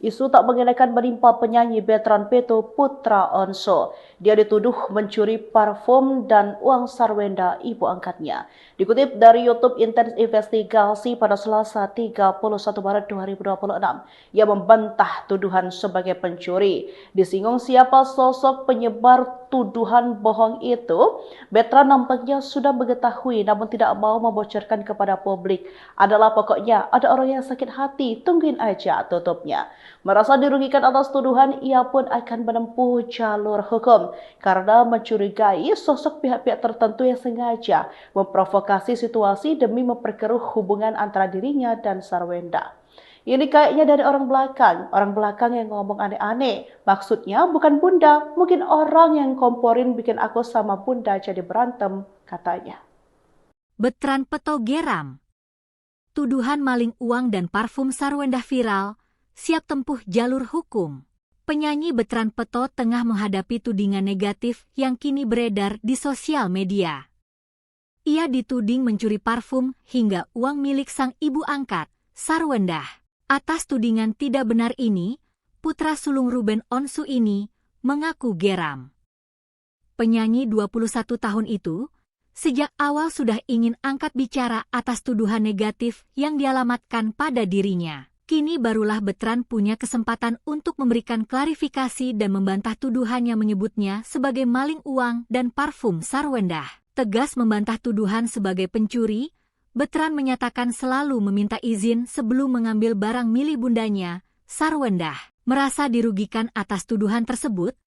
Isu tak mengenakan menimpa penyanyi Betran Peto Putra Onso. Dia dituduh mencuri parfum dan uang Sarwenda ibu angkatnya. Dikutip dari YouTube Intens Investigasi pada Selasa 31 Maret 2026, ia membantah tuduhan sebagai pencuri. Disinggung siapa sosok penyebar tuduhan bohong itu, Betran nampaknya sudah mengetahui namun tidak mau membocorkan kepada publik. Adalah pokoknya ada orang yang sakit hati, tungguin aja tutupnya. Merasa dirugikan atas tuduhan, ia pun akan menempuh jalur hukum karena mencurigai sosok pihak-pihak tertentu yang sengaja memprovokasi situasi demi memperkeruh hubungan antara dirinya dan Sarwenda. Ini kayaknya dari orang belakang yang ngomong aneh-aneh. Maksudnya bukan bunda, mungkin orang yang komporin bikin aku sama bunda jadi berantem, katanya. Betran Peto geram. Tuduhan maling uang dan parfum Sarwendah viral, siap tempuh jalur hukum. Penyanyi Betran Peto tengah menghadapi tudingan negatif yang kini beredar di sosial media. Ia dituding mencuri parfum hingga uang milik sang ibu angkat, Sarwendah. Atas tudingan tidak benar ini, putra sulung Ruben Onsu ini mengaku geram. Penyanyi 21 tahun itu sejak awal sudah ingin angkat bicara atas tuduhan negatif yang dialamatkan pada dirinya. Kini barulah Betran punya kesempatan untuk memberikan klarifikasi dan membantah tuduhan yang menyebutnya sebagai maling uang dan parfum Sarwendah. Tegas membantah tuduhan sebagai pencuri, Betran menyatakan selalu meminta izin sebelum mengambil barang milik bundanya, Sarwendah. Merasa dirugikan atas tuduhan tersebut,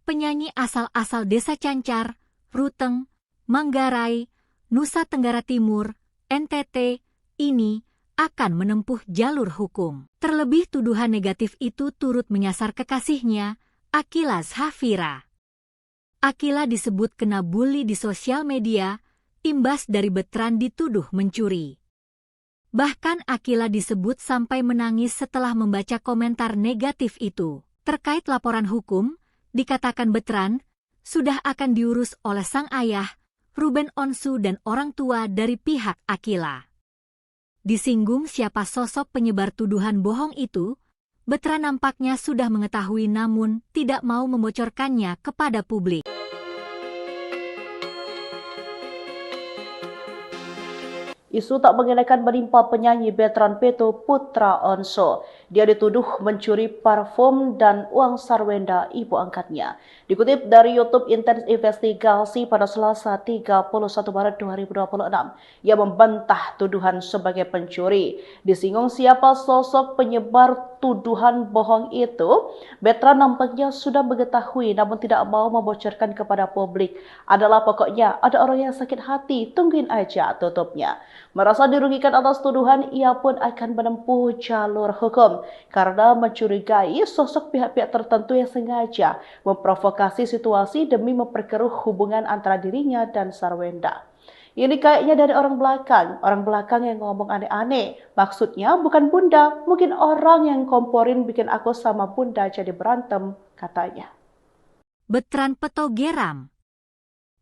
penyanyi asal-asal Desa Cancar, Ruteng, Manggarai, Nusa Tenggara Timur, NTT, ini akan menempuh jalur hukum. Terlebih tuduhan negatif itu turut menyasar kekasihnya, Akila Zafira. Akila disebut kena bully di sosial media, imbas dari Betran dituduh mencuri. Bahkan Akila disebut sampai menangis setelah membaca komentar negatif itu. Terkait laporan hukum, dikatakan Betran sudah akan diurus oleh sang ayah, Ruben Onsu dan orang tua dari pihak Akila. Disinggung siapa sosok penyebar tuduhan bohong itu, Betran nampaknya sudah mengetahui namun tidak mau membocorkannya kepada publik. Isu tak mengenakan menimpa penyanyi Betran Peto Putra Onso. Dia dituduh mencuri parfum dan uang Sarwenda ibu angkatnya. Dikutip dari YouTube Intens Investigasi pada Selasa 31 Maret 2026, ia membantah tuduhan sebagai pencuri. Disinggung siapa sosok penyebar tuduhan bohong itu, Betran nampaknya sudah mengetahui namun tidak mau membocorkan kepada publik. Adalah pokoknya ada orang yang sakit hati, tungguin aja tutupnya. Merasa dirugikan atas tuduhan, ia pun akan menempuh jalur hukum karena mencurigai sosok pihak-pihak tertentu yang sengaja memprovokasi situasi demi memperkeruh hubungan antara dirinya dan Sarwenda. Ini kayaknya dari orang belakang yang ngomong aneh-aneh. Maksudnya bukan bunda, mungkin orang yang komporin bikin aku sama bunda jadi berantem, katanya. Betran Peto geram.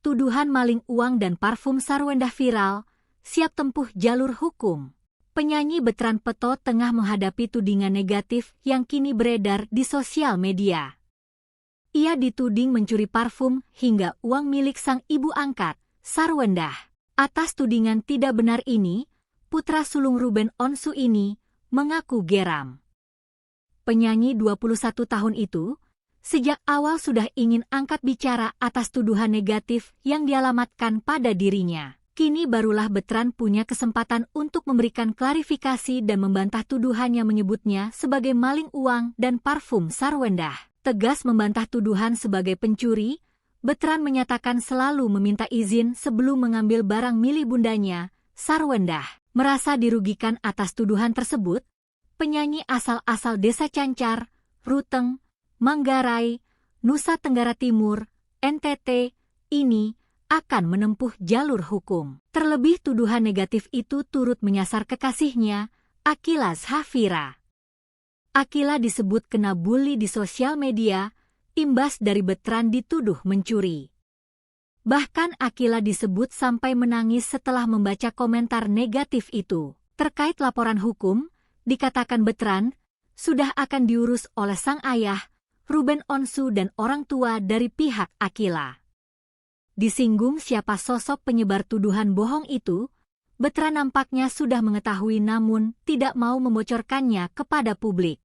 Tuduhan maling uang dan parfum Sarwendah viral, siap tempuh jalur hukum. Penyanyi Betran Peto tengah menghadapi tudingan negatif yang kini beredar di sosial media. Ia dituding mencuri parfum hingga uang milik sang ibu angkat, Sarwendah. Atas tudingan tidak benar ini, putra sulung Ruben Onsu ini mengaku geram. Penyanyi 21 tahun itu sejak awal sudah ingin angkat bicara atas tuduhan negatif yang dialamatkan pada dirinya. Kini barulah Betran punya kesempatan untuk memberikan klarifikasi dan membantah tuduhan yang menyebutnya sebagai maling uang dan parfum Sarwendah. Tegas membantah tuduhan sebagai pencuri, Betran menyatakan selalu meminta izin sebelum mengambil barang milik bundanya, Sarwendah. Merasa dirugikan atas tuduhan tersebut, penyanyi asal-asal Desa Cancar, Ruteng, Manggarai, Nusa Tenggara Timur, NTT, ini akan menempuh jalur hukum. Terlebih tuduhan negatif itu turut menyasar kekasihnya, Akila Zafira. Akila disebut kena bully di sosial media, imbas dari Betran dituduh mencuri. Bahkan Akila disebut sampai menangis setelah membaca komentar negatif itu. Terkait laporan hukum, dikatakan Betran sudah akan diurus oleh sang ayah, Ruben Onsu dan orang tua dari pihak Akila. Disinggung siapa sosok penyebar tuduhan bohong itu, Betran nampaknya sudah mengetahui namun tidak mau membocorkannya kepada publik.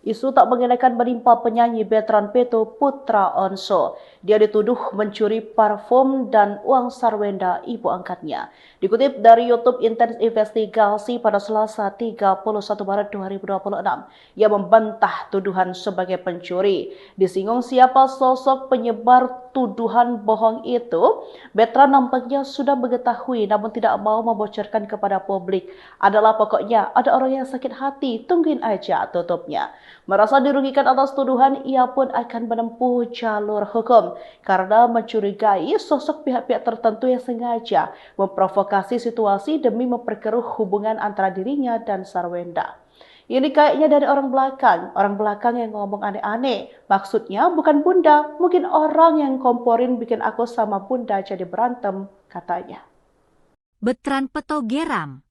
Isu tak mengenakan menimpa penyanyi Betran Peto Putra Onso. Dia dituduh mencuri parfum dan uang Sarwenda ibu angkatnya. Dikutip dari YouTube Intens Investigasi pada Selasa 31 Maret 2026, ia membantah tuduhan sebagai pencuri. Disinggung siapa sosok penyebar tuduhan bohong itu, Betran nampaknya sudah mengetahui namun tidak mau membocorkan kepada publik. Adalah pokoknya ada orang yang sakit hati, tungguin aja tutupnya. Merasa dirugikan atas tuduhan, ia pun akan menempuh jalur hukum karena mencurigai sosok pihak-pihak tertentu yang sengaja memprovokasi situasi demi memperkeruh hubungan antara dirinya dan Sarwenda. Ini kayaknya dari orang belakang yang ngomong aneh-aneh. Maksudnya bukan bunda, mungkin orang yang komporin bikin aku sama bunda jadi berantem, katanya. Betran Peto geram.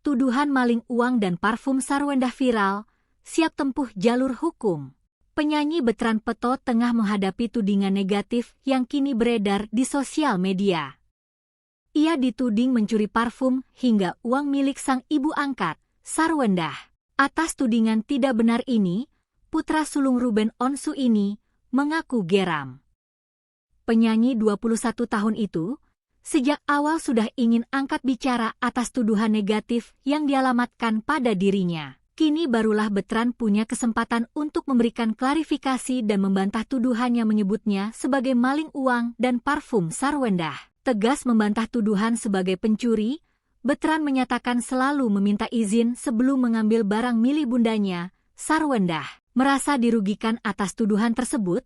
Tuduhan maling uang dan parfum Sarwendah viral, siap tempuh jalur hukum. Penyanyi Betran Peto tengah menghadapi tudingan negatif yang kini beredar di sosial media. Ia dituding mencuri parfum hingga uang milik sang ibu angkat, Sarwendah. Atas tudingan tidak benar ini, putra sulung Ruben Onsu ini mengaku geram. Penyanyi 21 tahun itu sejak awal sudah ingin angkat bicara atas tuduhan negatif yang dialamatkan pada dirinya. Kini barulah Betran punya kesempatan untuk memberikan klarifikasi dan membantah tuduhan yang menyebutnya sebagai maling uang dan parfum Sarwendah. Tegas membantah tuduhan sebagai pencuri, Betran menyatakan selalu meminta izin sebelum mengambil barang milik bundanya, Sarwendah. Merasa dirugikan atas tuduhan tersebut,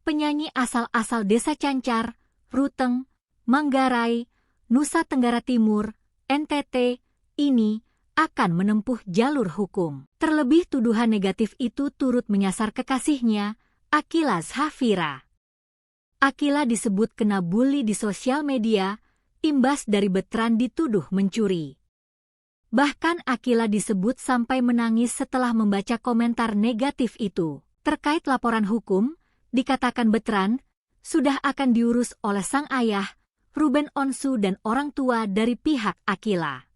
penyanyi asal-asal Desa Cancar, Ruteng, Manggarai, Nusa Tenggara Timur, NTT, ini akan menempuh jalur hukum. Terlebih tuduhan negatif itu turut menyasar kekasihnya, Akila Zafira. Akila disebut kena bully di sosial media, imbas dari Betran dituduh mencuri. Bahkan Akila disebut sampai menangis setelah membaca komentar negatif itu. Terkait laporan hukum, dikatakan Betran sudah akan diurus oleh sang ayah, Ruben Onsu dan orang tua dari pihak Akila.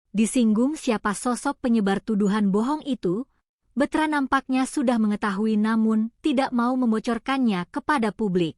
Disinggung siapa sosok penyebar tuduhan bohong itu, Betran nampaknya sudah mengetahui namun tidak mau membocorkannya kepada publik.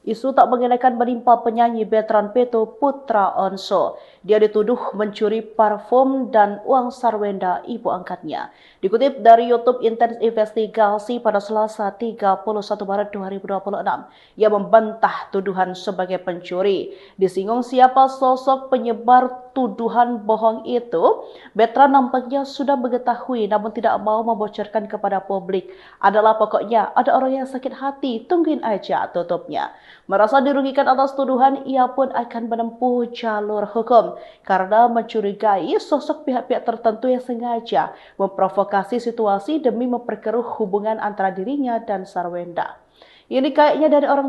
Isu tak mengenakan menimpa penyanyi Betran Peto Putra Onso. Dia dituduh mencuri parfum dan uang Sarwendah ibu angkatnya. Dikutip dari YouTube Intens Investigasi pada Selasa 31 Maret 2026, ia membantah tuduhan sebagai pencuri. Disinggung siapa sosok penyebar tuduhan bohong itu, Betran nampaknya sudah mengetahui namun tidak mau membocorkan kepada publik. Adalah pokoknya ada orang yang sakit hati, tungguin aja tutupnya. Merasa dirugikan atas tuduhan, ia pun akan menempuh jalur hukum karena mencurigai sosok pihak-pihak tertentu yang sengaja memprovokasi situasi demi memperkeruh hubungan antara dirinya dan Sarwendah. Ini kayaknya dari orang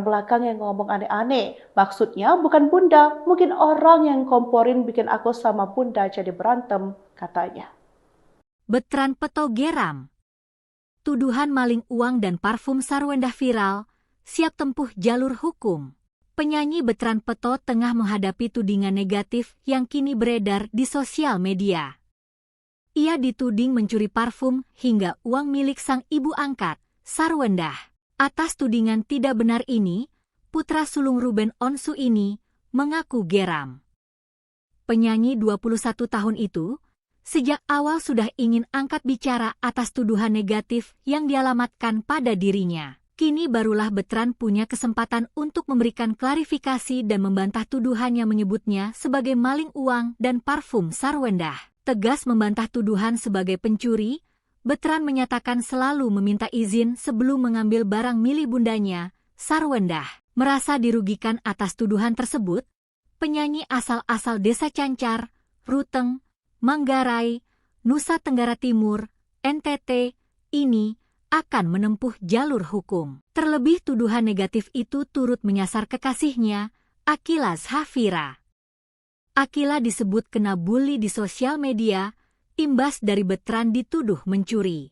belakang yang ngomong aneh-aneh. Maksudnya bukan bunda, mungkin orang yang komporin bikin aku sama bunda jadi berantem, katanya. Betran Peto geram. Tuduhan maling uang dan parfum Sarwendah viral, siap tempuh jalur hukum. Penyanyi Betran Peto tengah menghadapi tudingan negatif yang kini beredar di sosial media. Ia dituding mencuri parfum hingga uang milik sang ibu angkat, Sarwendah. Atas tudingan tidak benar ini, putra sulung Ruben Onsu ini mengaku geram. Penyanyi 21 tahun itu sejak awal sudah ingin angkat bicara atas tuduhan negatif yang dialamatkan pada dirinya. Kini barulah Betran punya kesempatan untuk memberikan klarifikasi dan membantah tuduhan yang menyebutnya sebagai maling uang dan parfum Sarwendah. Tegas membantah tuduhan sebagai pencuri, Betran menyatakan selalu meminta izin sebelum mengambil barang milik bundanya, Sarwendah. Merasa dirugikan atas tuduhan tersebut, penyanyi asal-asal Desa Cancar, Ruteng, Manggarai, Nusa Tenggara Timur, NTT, ini akan menempuh jalur hukum. Terlebih tuduhan negatif itu turut menyasar kekasihnya, Akila Zafira. Akila disebut kena bully di sosial media, imbas dari Betran dituduh mencuri.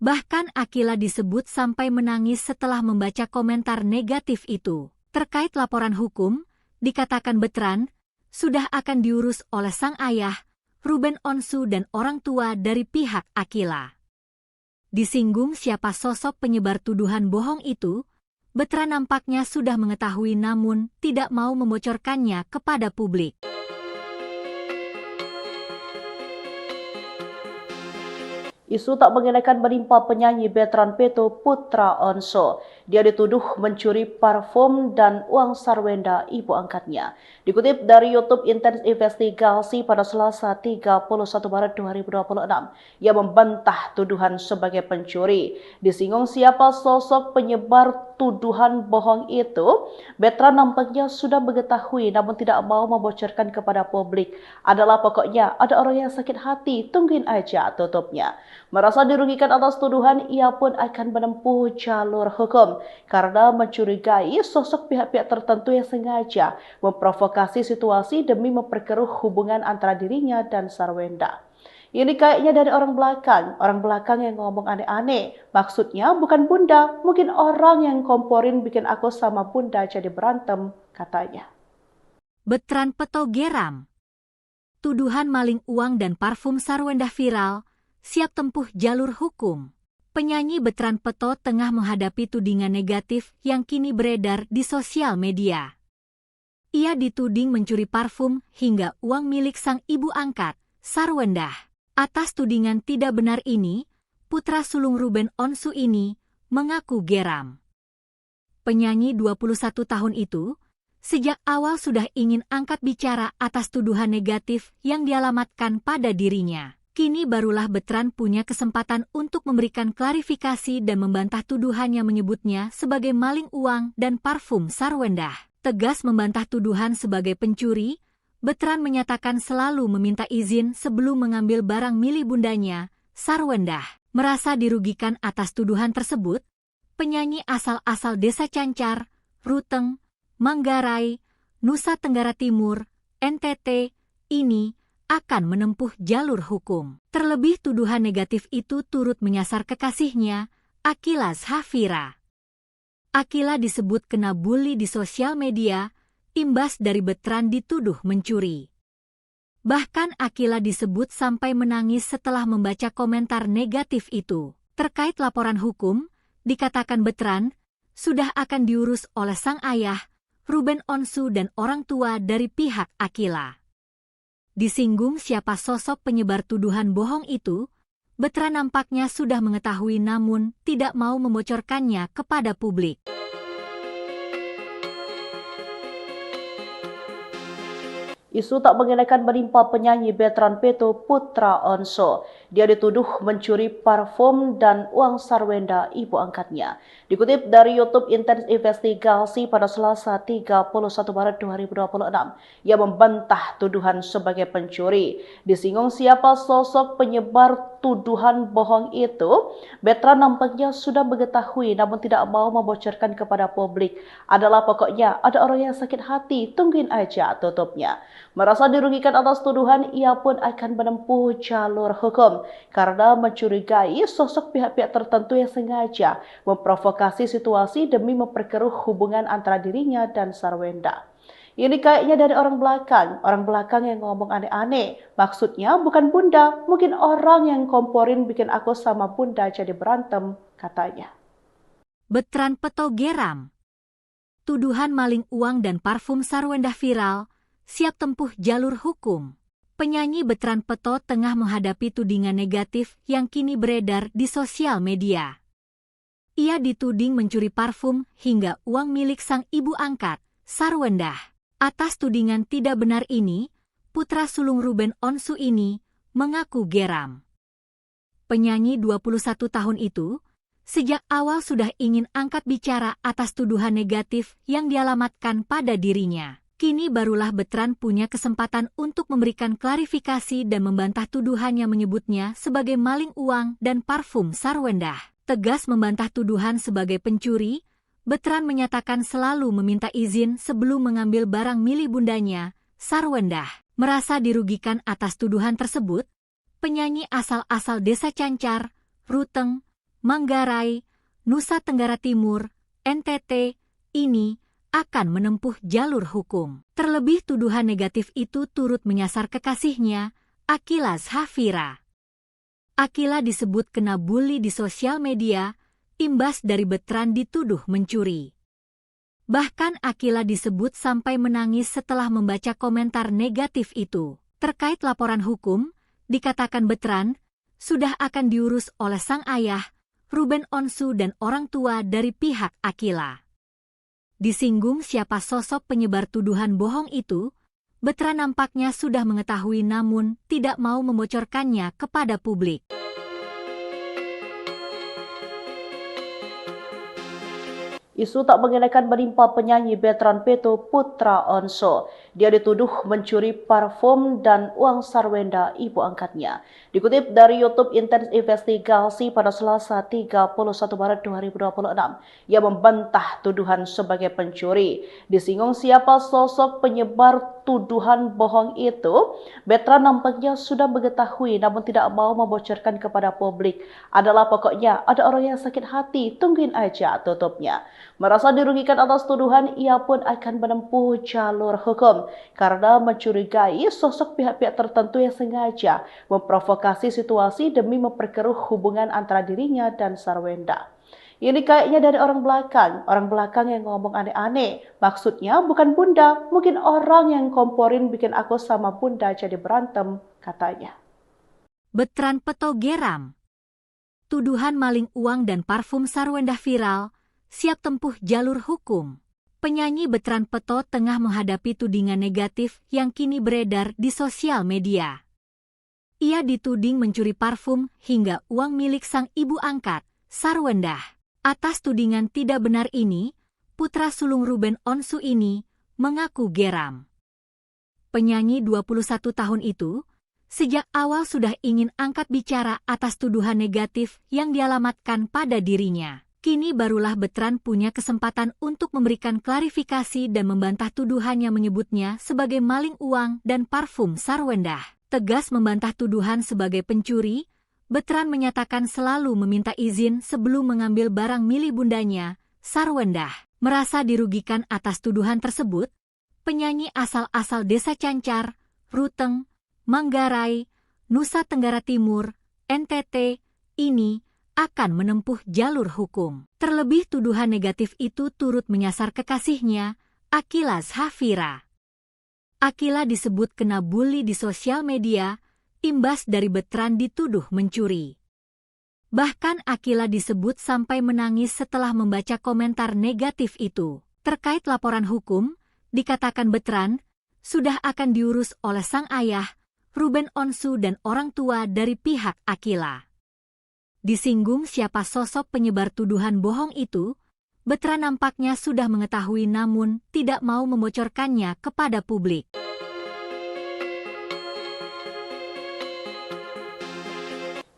Bahkan Akila disebut sampai menangis setelah membaca komentar negatif itu. Terkait laporan hukum, dikatakan Betran sudah akan diurus oleh sang ayah, Ruben Onsu dan orang tua dari pihak Akila. Disinggung siapa sosok penyebar tuduhan bohong itu, Betran nampaknya sudah mengetahui namun tidak mau membocorkannya kepada publik. Isu tak mengenakan menimpa penyanyi Betran Peto Putra Onso. Dia dituduh mencuri parfum dan uang Sarwendah ibu angkatnya. Dikutip dari YouTube Intens Investigasi pada Selasa 31 Maret 2026, ia membantah tuduhan sebagai pencuri. Disinggung siapa sosok penyebar tuduhan bohong itu, Betran nampaknya sudah mengetahui namun tidak mau membocorkan kepada publik. Adalah pokoknya ada orang yang sakit hati, tungguin aja tutupnya. Merasa dirugikan atas tuduhan, ia pun akan menempuh jalur hukum karena mencurigai sosok pihak-pihak tertentu yang sengaja memprovokasi situasi demi memperkeruh hubungan antara dirinya dan Sarwenda. Ini kayaknya dari orang belakang yang ngomong aneh-aneh. Maksudnya bukan bunda, mungkin orang yang komporin bikin aku sama bunda jadi berantem, katanya. Betran Petogeram. Tuduhan maling uang dan parfum Sarwenda viral, siap tempuh jalur hukum. Penyanyi Betran Peto tengah menghadapi tudingan negatif yang kini beredar di sosial media. Ia dituding mencuri parfum hingga uang milik sang ibu angkat, Sarwenda. Atas tudingan tidak benar ini, putra sulung Ruben Onsu ini mengaku geram. Penyanyi 21 tahun itu, sejak awal sudah ingin angkat bicara atas tuduhan negatif yang dialamatkan pada dirinya. Kini barulah Betran punya kesempatan untuk memberikan klarifikasi dan membantah tuduhan yang menyebutnya sebagai maling uang dan parfum Sarwenda. Tegas membantah tuduhan sebagai pencuri, Betran menyatakan selalu meminta izin sebelum mengambil barang milik bundanya, Sarwenda. Merasa dirugikan atas tuduhan tersebut, penyanyi asal-asal Desa Cancar, Ruteng, Manggarai, Nusa Tenggara Timur, NTT, ini akan menempuh jalur hukum. Terlebih tuduhan negatif itu turut menyasar kekasihnya, Akila Zafira. Akila disebut kena bully di sosial media, imbas dari Betran dituduh mencuri. Bahkan Akila disebut sampai menangis setelah membaca komentar negatif itu. Terkait laporan hukum, dikatakan Betran sudah akan diurus oleh sang ayah, Ruben Onsu dan orang tua dari pihak Akila. Disinggung siapa sosok penyebar tuduhan bohong itu, Betran nampaknya sudah mengetahui namun tidak mau membocorkannya kepada publik. Isu tak mengenakan menimpa penyanyi Betran Peto Putra Onso. Dia dituduh mencuri parfum dan uang Sarwenda ibu angkatnya. Dikutip dari YouTube Intens Investigasi pada Selasa 31 Maret 2026, ia membantah tuduhan sebagai pencuri. Disinggung siapa sosok penyebar tuduhan bohong itu, Betran nampaknya sudah mengetahui namun tidak mau membocorkan kepada publik. Adalah pokoknya ada orang yang sakit hati, tungguin aja tutupnya. Merasa dirugikan atas tuduhan, ia pun akan menempuh jalur hukum karena mencurigai sosok pihak-pihak tertentu yang sengaja memprovokasi situasi demi memperkeruh hubungan antara dirinya dan Sarwenda. Ini kayaknya dari orang belakang yang ngomong aneh-aneh. Maksudnya bukan bunda, mungkin orang yang komporin bikin aku sama bunda jadi berantem, katanya. Betran Petogeram. Tuduhan maling uang dan parfum Sarwenda viral, siap tempuh jalur hukum. Penyanyi Betran Peto tengah menghadapi tudingan negatif yang kini beredar di sosial media. Ia dituding mencuri parfum hingga uang milik sang ibu angkat, Sarwenda. Atas tudingan tidak benar ini, putra sulung Ruben Onsu ini mengaku geram. Penyanyi 21 tahun itu, sejak awal sudah ingin angkat bicara atas tuduhan negatif yang dialamatkan pada dirinya. Kini barulah Betran punya kesempatan untuk memberikan klarifikasi dan membantah tuduhan yang menyebutnya sebagai maling uang dan parfum Sarwenda. Tegas membantah tuduhan sebagai pencuri, Betran menyatakan selalu meminta izin sebelum mengambil barang milik bundanya, Sarwenda. Merasa dirugikan atas tuduhan tersebut, penyanyi asal-asal Desa Cancar, Ruteng, Manggarai, Nusa Tenggara Timur, NTT, ini akan menempuh jalur hukum. Terlebih tuduhan negatif itu turut menyasar kekasihnya, Akila Zafira. Akila disebut kena bully di sosial media, imbas dari Betran dituduh mencuri. Bahkan Akila disebut sampai menangis setelah membaca komentar negatif itu. Terkait laporan hukum, dikatakan Betran sudah akan diurus oleh sang ayah, Ruben Onsu dan orang tua dari pihak Akila. Disinggung siapa sosok penyebar tuduhan bohong itu, Betran nampaknya sudah mengetahui namun tidak mau membocorkannya kepada publik. Isu tak mengenakan menimpa penyanyi veteran Peto Putra Onso. Dia dituduh mencuri parfum dan uang sarwenda ibu angkatnya. Dikutip dari YouTube Intens Investigasi pada Selasa 31 Maret 2026, ia membantah tuduhan sebagai pencuri. Disinggung siapa sosok penyebar tuduhan bohong itu, veteran nampaknya sudah mengetahui namun tidak mau membocorkan kepada publik. Adalah pokoknya ada orang yang sakit hati, tungguin aja tutupnya. Merasa dirugikan atas tuduhan, ia pun akan menempuh jalur hukum karena mencurigai sosok pihak-pihak tertentu yang sengaja memprovokasi situasi demi memperkeruh hubungan antara dirinya dan Sarwenda. Ini kayaknya dari orang belakang yang ngomong aneh-aneh. Maksudnya bukan bunda, mungkin orang yang komporin bikin aku sama bunda jadi berantem, katanya. Betran Peto geram. Tuduhan maling uang dan parfum Sarwenda viral, siap tempuh jalur hukum. Penyanyi Betran Peto tengah menghadapi tudingan negatif yang kini beredar di sosial media. Ia dituding mencuri parfum hingga uang milik sang ibu angkat, Sarwenda. Atas tudingan tidak benar ini, putra sulung Ruben Onsu ini mengaku geram. Penyanyi 21 tahun itu sejak awal sudah ingin angkat bicara atas tuduhan negatif yang dialamatkan pada dirinya. Kini barulah Betran punya kesempatan untuk memberikan klarifikasi dan membantah tuduhan yang menyebutnya sebagai maling uang dan parfum Sarwenda. Tegas membantah tuduhan sebagai pencuri, Betran menyatakan selalu meminta izin sebelum mengambil barang milik bundanya, Sarwenda. Merasa dirugikan atas tuduhan tersebut, penyanyi asal-asal Desa Cancar, Ruteng, Manggarai, Nusa Tenggara Timur, NTT, ini akan menempuh jalur hukum. Terlebih tuduhan negatif itu turut menyasar kekasihnya, Akila Zhafira. Akila disebut kena bully di sosial media, imbas dari Betran dituduh mencuri. Bahkan Akila disebut sampai menangis setelah membaca komentar negatif itu. Terkait laporan hukum, dikatakan Betran sudah akan diurus oleh sang ayah, Ruben Onsu dan orang tua dari pihak Akila. Disinggung siapa sosok penyebar tuduhan bohong itu, Betran nampaknya sudah mengetahui namun tidak mau membocorkannya kepada publik.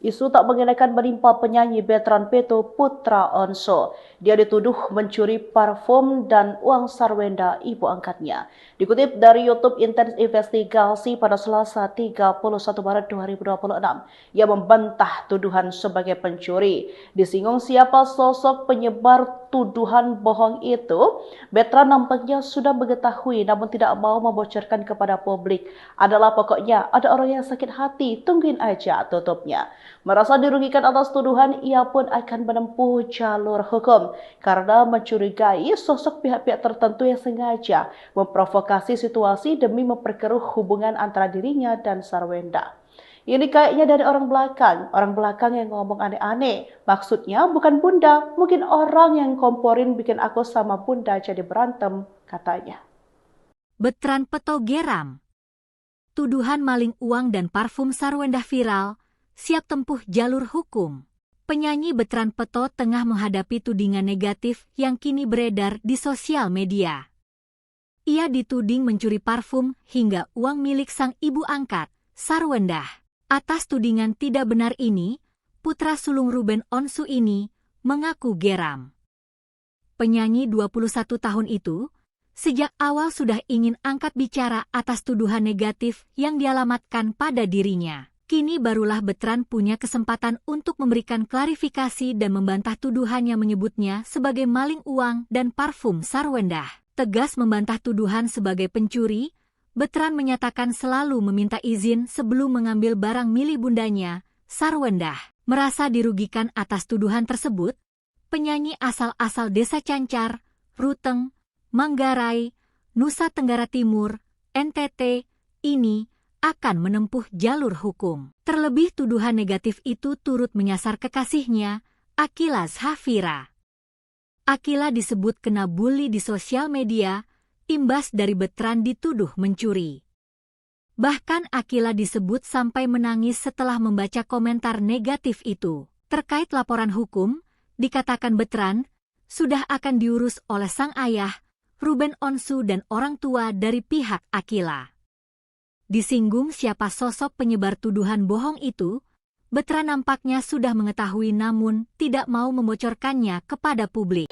Isu tak mengenakan menimpa penyanyi veteran Peto Putra Onso. Dia dituduh mencuri parfum dan uang sarwenda ibu angkatnya. Dikutip dari YouTube Intens Investigasi pada Selasa 31 Maret 2026, ia membantah tuduhan sebagai pencuri. Disinggung siapa sosok penyebar tuduhan bohong itu, veteran nampaknya sudah mengetahui namun tidak mau membocorkan kepada publik. Adalah pokoknya ada orang yang sakit hati, tungguin aja tutupnya. Merasa dirugikan atas tuduhan, ia pun akan menempuh jalur hukum karena mencurigai sosok pihak-pihak tertentu yang sengaja memprovokasi situasi demi memperkeruh hubungan antara dirinya dan Sarwenda. Ini kayaknya dari orang belakang yang ngomong aneh-aneh. Maksudnya bukan bunda, mungkin orang yang komporin bikin aku sama bunda jadi berantem, katanya. Betran Peto geram. Tuduhan maling uang dan parfum Sarwenda viral, siap tempuh jalur hukum. Penyanyi Betran Peto tengah menghadapi tudingan negatif yang kini beredar di sosial media. Ia dituding mencuri parfum hingga uang milik sang ibu angkat, Sarwenda. Atas tudingan tidak benar ini, putra sulung Ruben Onsu ini mengaku geram. Penyanyi 21 tahun itu sejak awal sudah ingin angkat bicara atas tuduhan negatif yang dialamatkan pada dirinya. Kini barulah Betran punya kesempatan untuk memberikan klarifikasi dan membantah tuduhan yang menyebutnya sebagai maling uang dan parfum Sarwenda. Tegas membantah tuduhan sebagai pencuri, Betran menyatakan selalu meminta izin sebelum mengambil barang milik bundanya, Sarwenda. Merasa dirugikan atas tuduhan tersebut, penyanyi asal-asal Desa Cancar, Ruteng, Manggarai, Nusa Tenggara Timur, NTT, ini akan menempuh jalur hukum. Terlebih tuduhan negatif itu turut menyasar kekasihnya, Akila Zhafira. Akila disebut kena bully di sosial media, imbas dari Betran dituduh mencuri. Bahkan Akila disebut sampai menangis setelah membaca komentar negatif itu. Terkait laporan hukum, dikatakan Betran sudah akan diurus oleh sang ayah, Ruben Onsu dan orang tua dari pihak Akila. Disinggung siapa sosok penyebar tuduhan bohong itu, Betra nampaknya sudah mengetahui namun tidak mau membocorkannya kepada publik.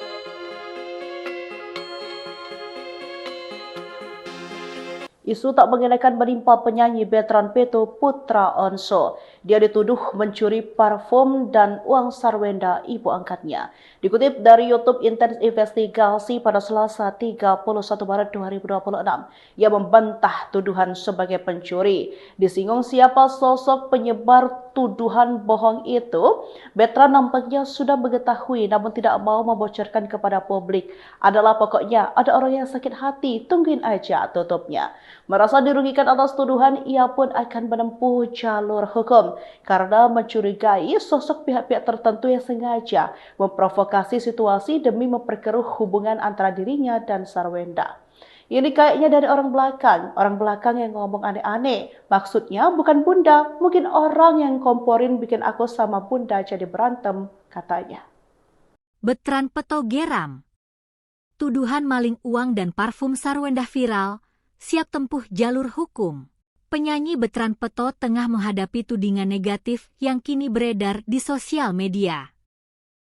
Isu tak mengenakan menimpa penyanyi veteran Peto Putra Onso. Dia dituduh mencuri parfum dan uang sarwenda ibu angkatnya. Dikutip dari YouTube Intens Investigasi pada Selasa 31 Maret 2026, ia membantah tuduhan sebagai pencuri. Disinggung siapa sosok penyebar tuduhan bohong itu, veteran nampaknya sudah mengetahui namun tidak mau membocorkan kepada publik. Adalah pokoknya ada orang yang sakit hati, tungguin aja tutupnya. Merasa dirugikan atas tuduhan, ia pun akan menempuh jalur hukum karena mencurigai sosok pihak-pihak tertentu yang sengaja memprovokasi situasi demi memperkeruh hubungan antara dirinya dan Sarwenda. Ini kayaknya dari orang belakang yang ngomong aneh-aneh. Maksudnya bukan bunda, mungkin orang yang komporin bikin aku sama bunda jadi berantem, katanya. Betran Peto geram. Tuduhan maling uang dan parfum Sarwenda viral, siap tempuh jalur hukum. Penyanyi Betran Peto tengah menghadapi tudingan negatif yang kini beredar di sosial media.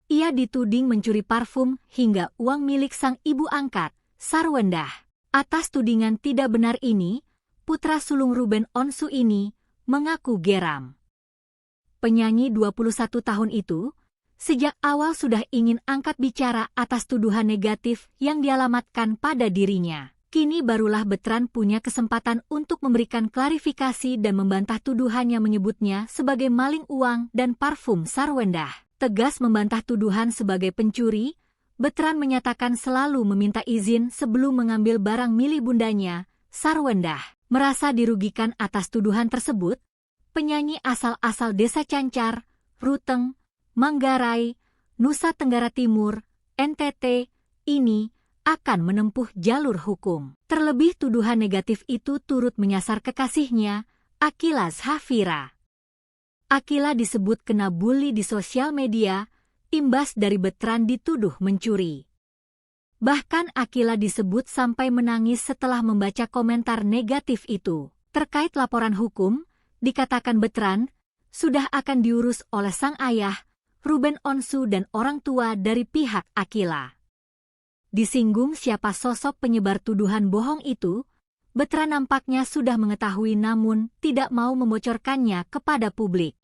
Ia dituding mencuri parfum hingga uang milik sang ibu angkat, Sarwenda. Atas tudingan tidak benar ini, putra sulung Ruben Onsu ini mengaku geram. Penyanyi 21 tahun itu, sejak awal sudah ingin angkat bicara atas tuduhan negatif yang dialamatkan pada dirinya. Kini barulah Betran punya kesempatan untuk memberikan klarifikasi dan membantah tuduhan yang menyebutnya sebagai maling uang dan parfum Sarwenda. Tegas membantah tuduhan sebagai pencuri, Betran menyatakan selalu meminta izin sebelum mengambil barang milik bundanya, Sarwenda. Merasa dirugikan atas tuduhan tersebut, penyanyi asal-asal Desa Cancar, Ruteng, Manggarai, Nusa Tenggara Timur, NTT, ini akan menempuh jalur hukum. Terlebih tuduhan negatif itu turut menyasar kekasihnya, Akila Zafira. Akila disebut kena bully di sosial media, imbas dari Betran dituduh mencuri. Bahkan Akila disebut sampai menangis setelah membaca komentar negatif itu. Terkait laporan hukum, dikatakan Betran sudah akan diurus oleh sang ayah, Ruben Onsu dan orang tua dari pihak Akila. Disinggung siapa sosok penyebar tuduhan bohong itu, Betran nampaknya sudah mengetahui namun tidak mau membocorkannya kepada publik.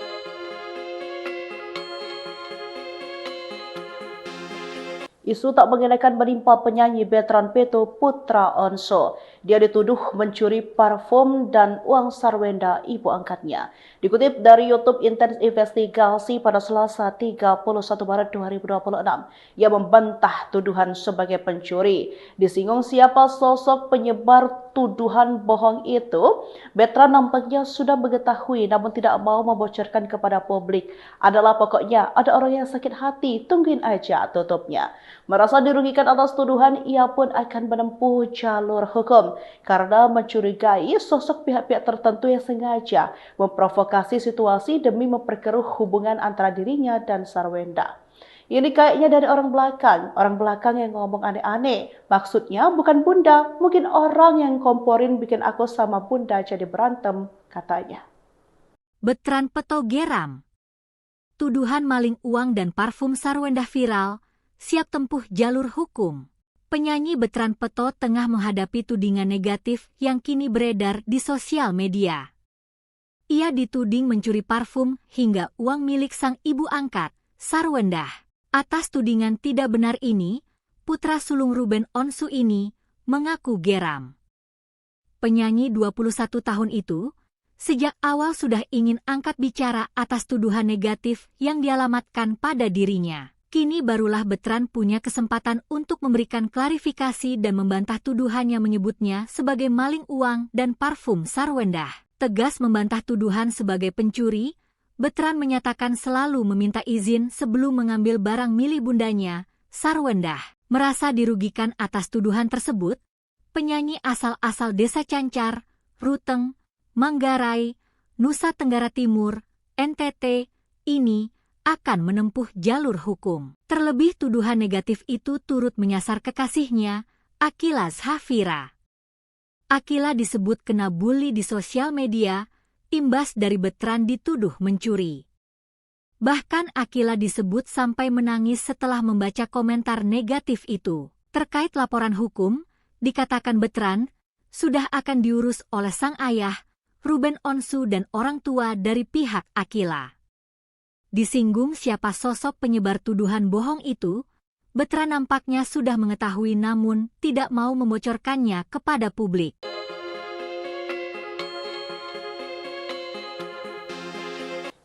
Isu tak mengenakan menimpa penyanyi veteran Peto Putra Onso. Dia dituduh mencuri parfum dan uang sarwenda ibu angkatnya. Dikutip dari YouTube Intens Investigasi pada Selasa 31 Maret 2026, ia membantah tuduhan sebagai pencuri. Disinggung siapa sosok penyebar tuduhan bohong itu, veteran nampaknya sudah mengetahui namun tidak mau membocorkan kepada publik. Adalah pokoknya ada orang yang sakit hati, tungguin aja tutupnya. Merasa dirugikan atas tuduhan, ia pun akan menempuh jalur hukum karena mencurigai sosok pihak-pihak tertentu yang sengaja memprovokasi situasi demi memperkeruh hubungan antara dirinya dan Sarwenda. Ini kayaknya dari orang belakang yang ngomong aneh-aneh. Maksudnya bukan bunda, mungkin orang yang komporin bikin aku sama bunda jadi berantem, katanya. Betran Peto geram. Tuduhan maling uang dan parfum Sarwenda viral, siap tempuh jalur hukum. Penyanyi Betran Peto tengah menghadapi tudingan negatif yang kini beredar di sosial media. Ia dituding mencuri parfum hingga uang milik sang ibu angkat, Sarwenda. Atas tudingan tidak benar ini, putra sulung Ruben Onsu ini mengaku geram. Penyanyi 21 tahun itu, sejak awal sudah ingin angkat bicara atas tuduhan negatif yang dialamatkan pada dirinya. Kini barulah Betran punya kesempatan untuk memberikan klarifikasi dan membantah tuduhan yang menyebutnya sebagai maling uang dan parfum Sarwenda. Tegas membantah tuduhan sebagai pencuri, Betran menyatakan selalu meminta izin sebelum mengambil barang milik bundanya, Sarwenda. Merasa dirugikan atas tuduhan tersebut, penyanyi asal-asal Desa Cancar, Ruteng, Manggarai, Nusa Tenggara Timur, NTT, ini akan menempuh jalur hukum. Terlebih tuduhan negatif itu turut menyasar kekasihnya, Akila Zafira. Akila disebut kena bully di sosial media, imbas dari Betran dituduh mencuri. Bahkan Akila disebut sampai menangis setelah membaca komentar negatif itu. Terkait laporan hukum, dikatakan Betran sudah akan diurus oleh sang ayah, Ruben Onsu dan orang tua dari pihak Akila. Disinggung siapa sosok penyebar tuduhan bohong itu, Betran nampaknya sudah mengetahui namun tidak mau membocorkannya kepada publik.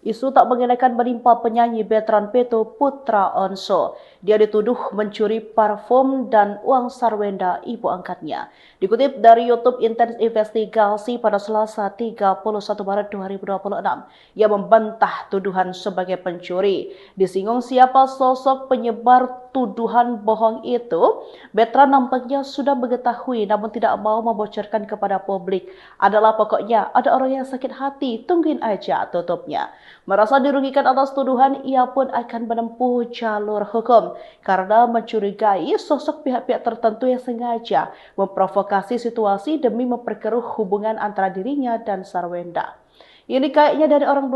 Isu tak mengenakan menimpa penyanyi Betran Peto Putra Onso. Dia dituduh mencuri parfum dan uang sarwenda ibu angkatnya. Dikutip dari YouTube Intens Investigasi pada Selasa 31 Maret 2026, ia membantah tuduhan sebagai pencuri. Disinggung siapa sosok penyebar tuduhan bohong itu, Betran nampaknya sudah mengetahui namun tidak mau membocorkan kepada publik. Adalah pokoknya ada orang yang sakit hati, tungguin aja tutupnya. Merasa dirugikan atas tuduhan, ia pun akan menempuh jalur hukum karena mencurigai sosok pihak-pihak tertentu yang sengaja memprovokasi situasi demi memperkeruh hubungan antara dirinya dan Sarwenda. Ini kayaknya dari orang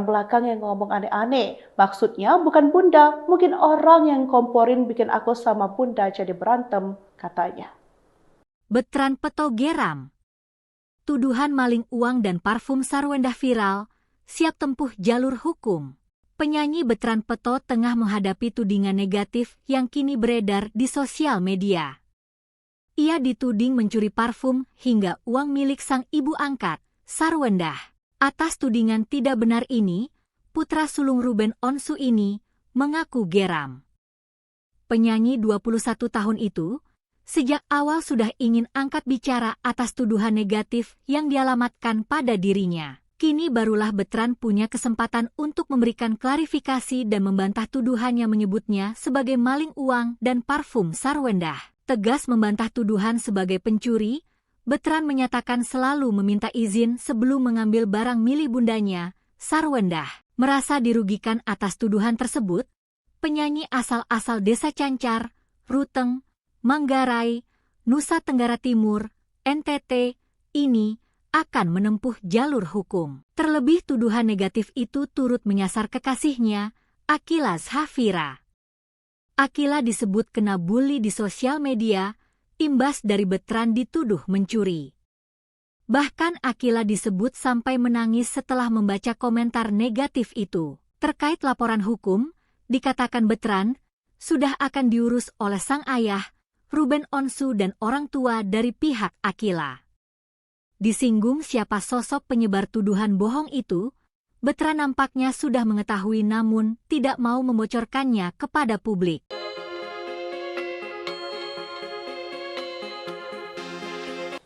belakang yang ngomong aneh-aneh. Maksudnya bukan bunda, mungkin orang yang komporin bikin aku sama bunda jadi berantem, katanya. Betran Peto geram. Tuduhan maling uang dan parfum Sarwenda viral, siap tempuh jalur hukum. Penyanyi Betran Peto tengah menghadapi tudingan negatif yang kini beredar di sosial media. Ia dituding mencuri parfum hingga uang milik sang ibu angkat, Sarwenda. Atas tudingan tidak benar ini, putra sulung Ruben Onsu ini mengaku geram. Penyanyi 21 tahun itu sejak awal sudah ingin angkat bicara atas tuduhan negatif yang dialamatkan pada dirinya. Kini barulah Betran punya kesempatan untuk memberikan klarifikasi dan membantah tuduhan yang menyebutnya sebagai maling uang dan parfum Sarwenda. Tegas membantah tuduhan sebagai pencuri, Betran menyatakan selalu meminta izin sebelum mengambil barang milik bundanya, Sarwenda. Merasa dirugikan atas tuduhan tersebut, penyanyi asal-asal Desa Cancar, Ruteng, Manggarai, Nusa Tenggara Timur, NTT, ini akan menempuh jalur hukum. Terlebih tuduhan negatif itu turut menyasar kekasihnya, Akila Zafira. Akila disebut kena bully di sosial media, imbas dari Betran dituduh mencuri. Bahkan Akila disebut sampai menangis setelah membaca komentar negatif itu. Terkait laporan hukum, dikatakan Betran sudah akan diurus oleh sang ayah, Ruben Onsu dan orang tua dari pihak Akila. Disinggung siapa sosok penyebar tuduhan bohong itu, Betran nampaknya sudah mengetahui namun tidak mau membocorkannya kepada publik.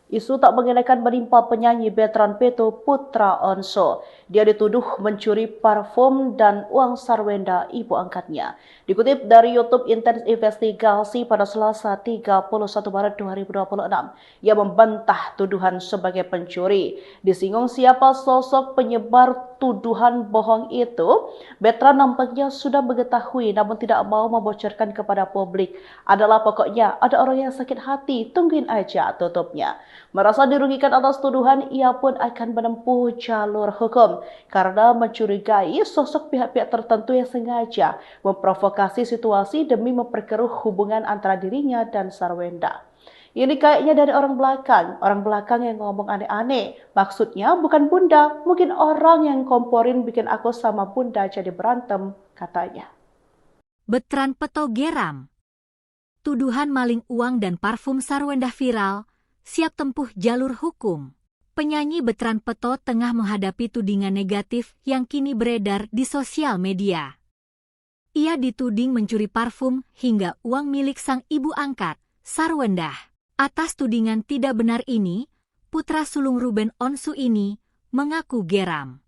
Isu tak mengenakan menimpa penyanyi Betran Peto Putra Onso. Dia dituduh mencuri parfum dan uang sarwenda ibu angkatnya. Dikutip dari YouTube Intens Investigasi pada Selasa 31 Maret 2026, ia membantah tuduhan sebagai pencuri. Disinggung siapa sosok penyebar tuduhan bohong itu, Betran nampaknya sudah mengetahui namun tidak mau membocorkan kepada publik. Adalah pokoknya ada orang yang sakit hati, tungguin aja tutupnya. Merasa dirugikan atas tuduhan, ia pun akan menempuh jalur hukum karena mencurigai sosok pihak-pihak tertentu yang sengaja memprovokasi situasi demi memperkeruh hubungan antara dirinya dan Sarwenda. Ini kayaknya dari orang belakang yang ngomong aneh-aneh. Maksudnya bukan bunda, mungkin orang yang komporin bikin aku sama bunda jadi berantem, katanya. Betran Peto geram. Tuduhan maling uang dan parfum Sarwenda viral, siap tempuh jalur hukum. Penyanyi Betran Peto tengah menghadapi tudingan negatif yang kini beredar di sosial media. Ia dituding mencuri parfum hingga uang milik sang ibu angkat, Sarwenda. Atas tudingan tidak benar ini, putra sulung Ruben Onsu ini mengaku geram.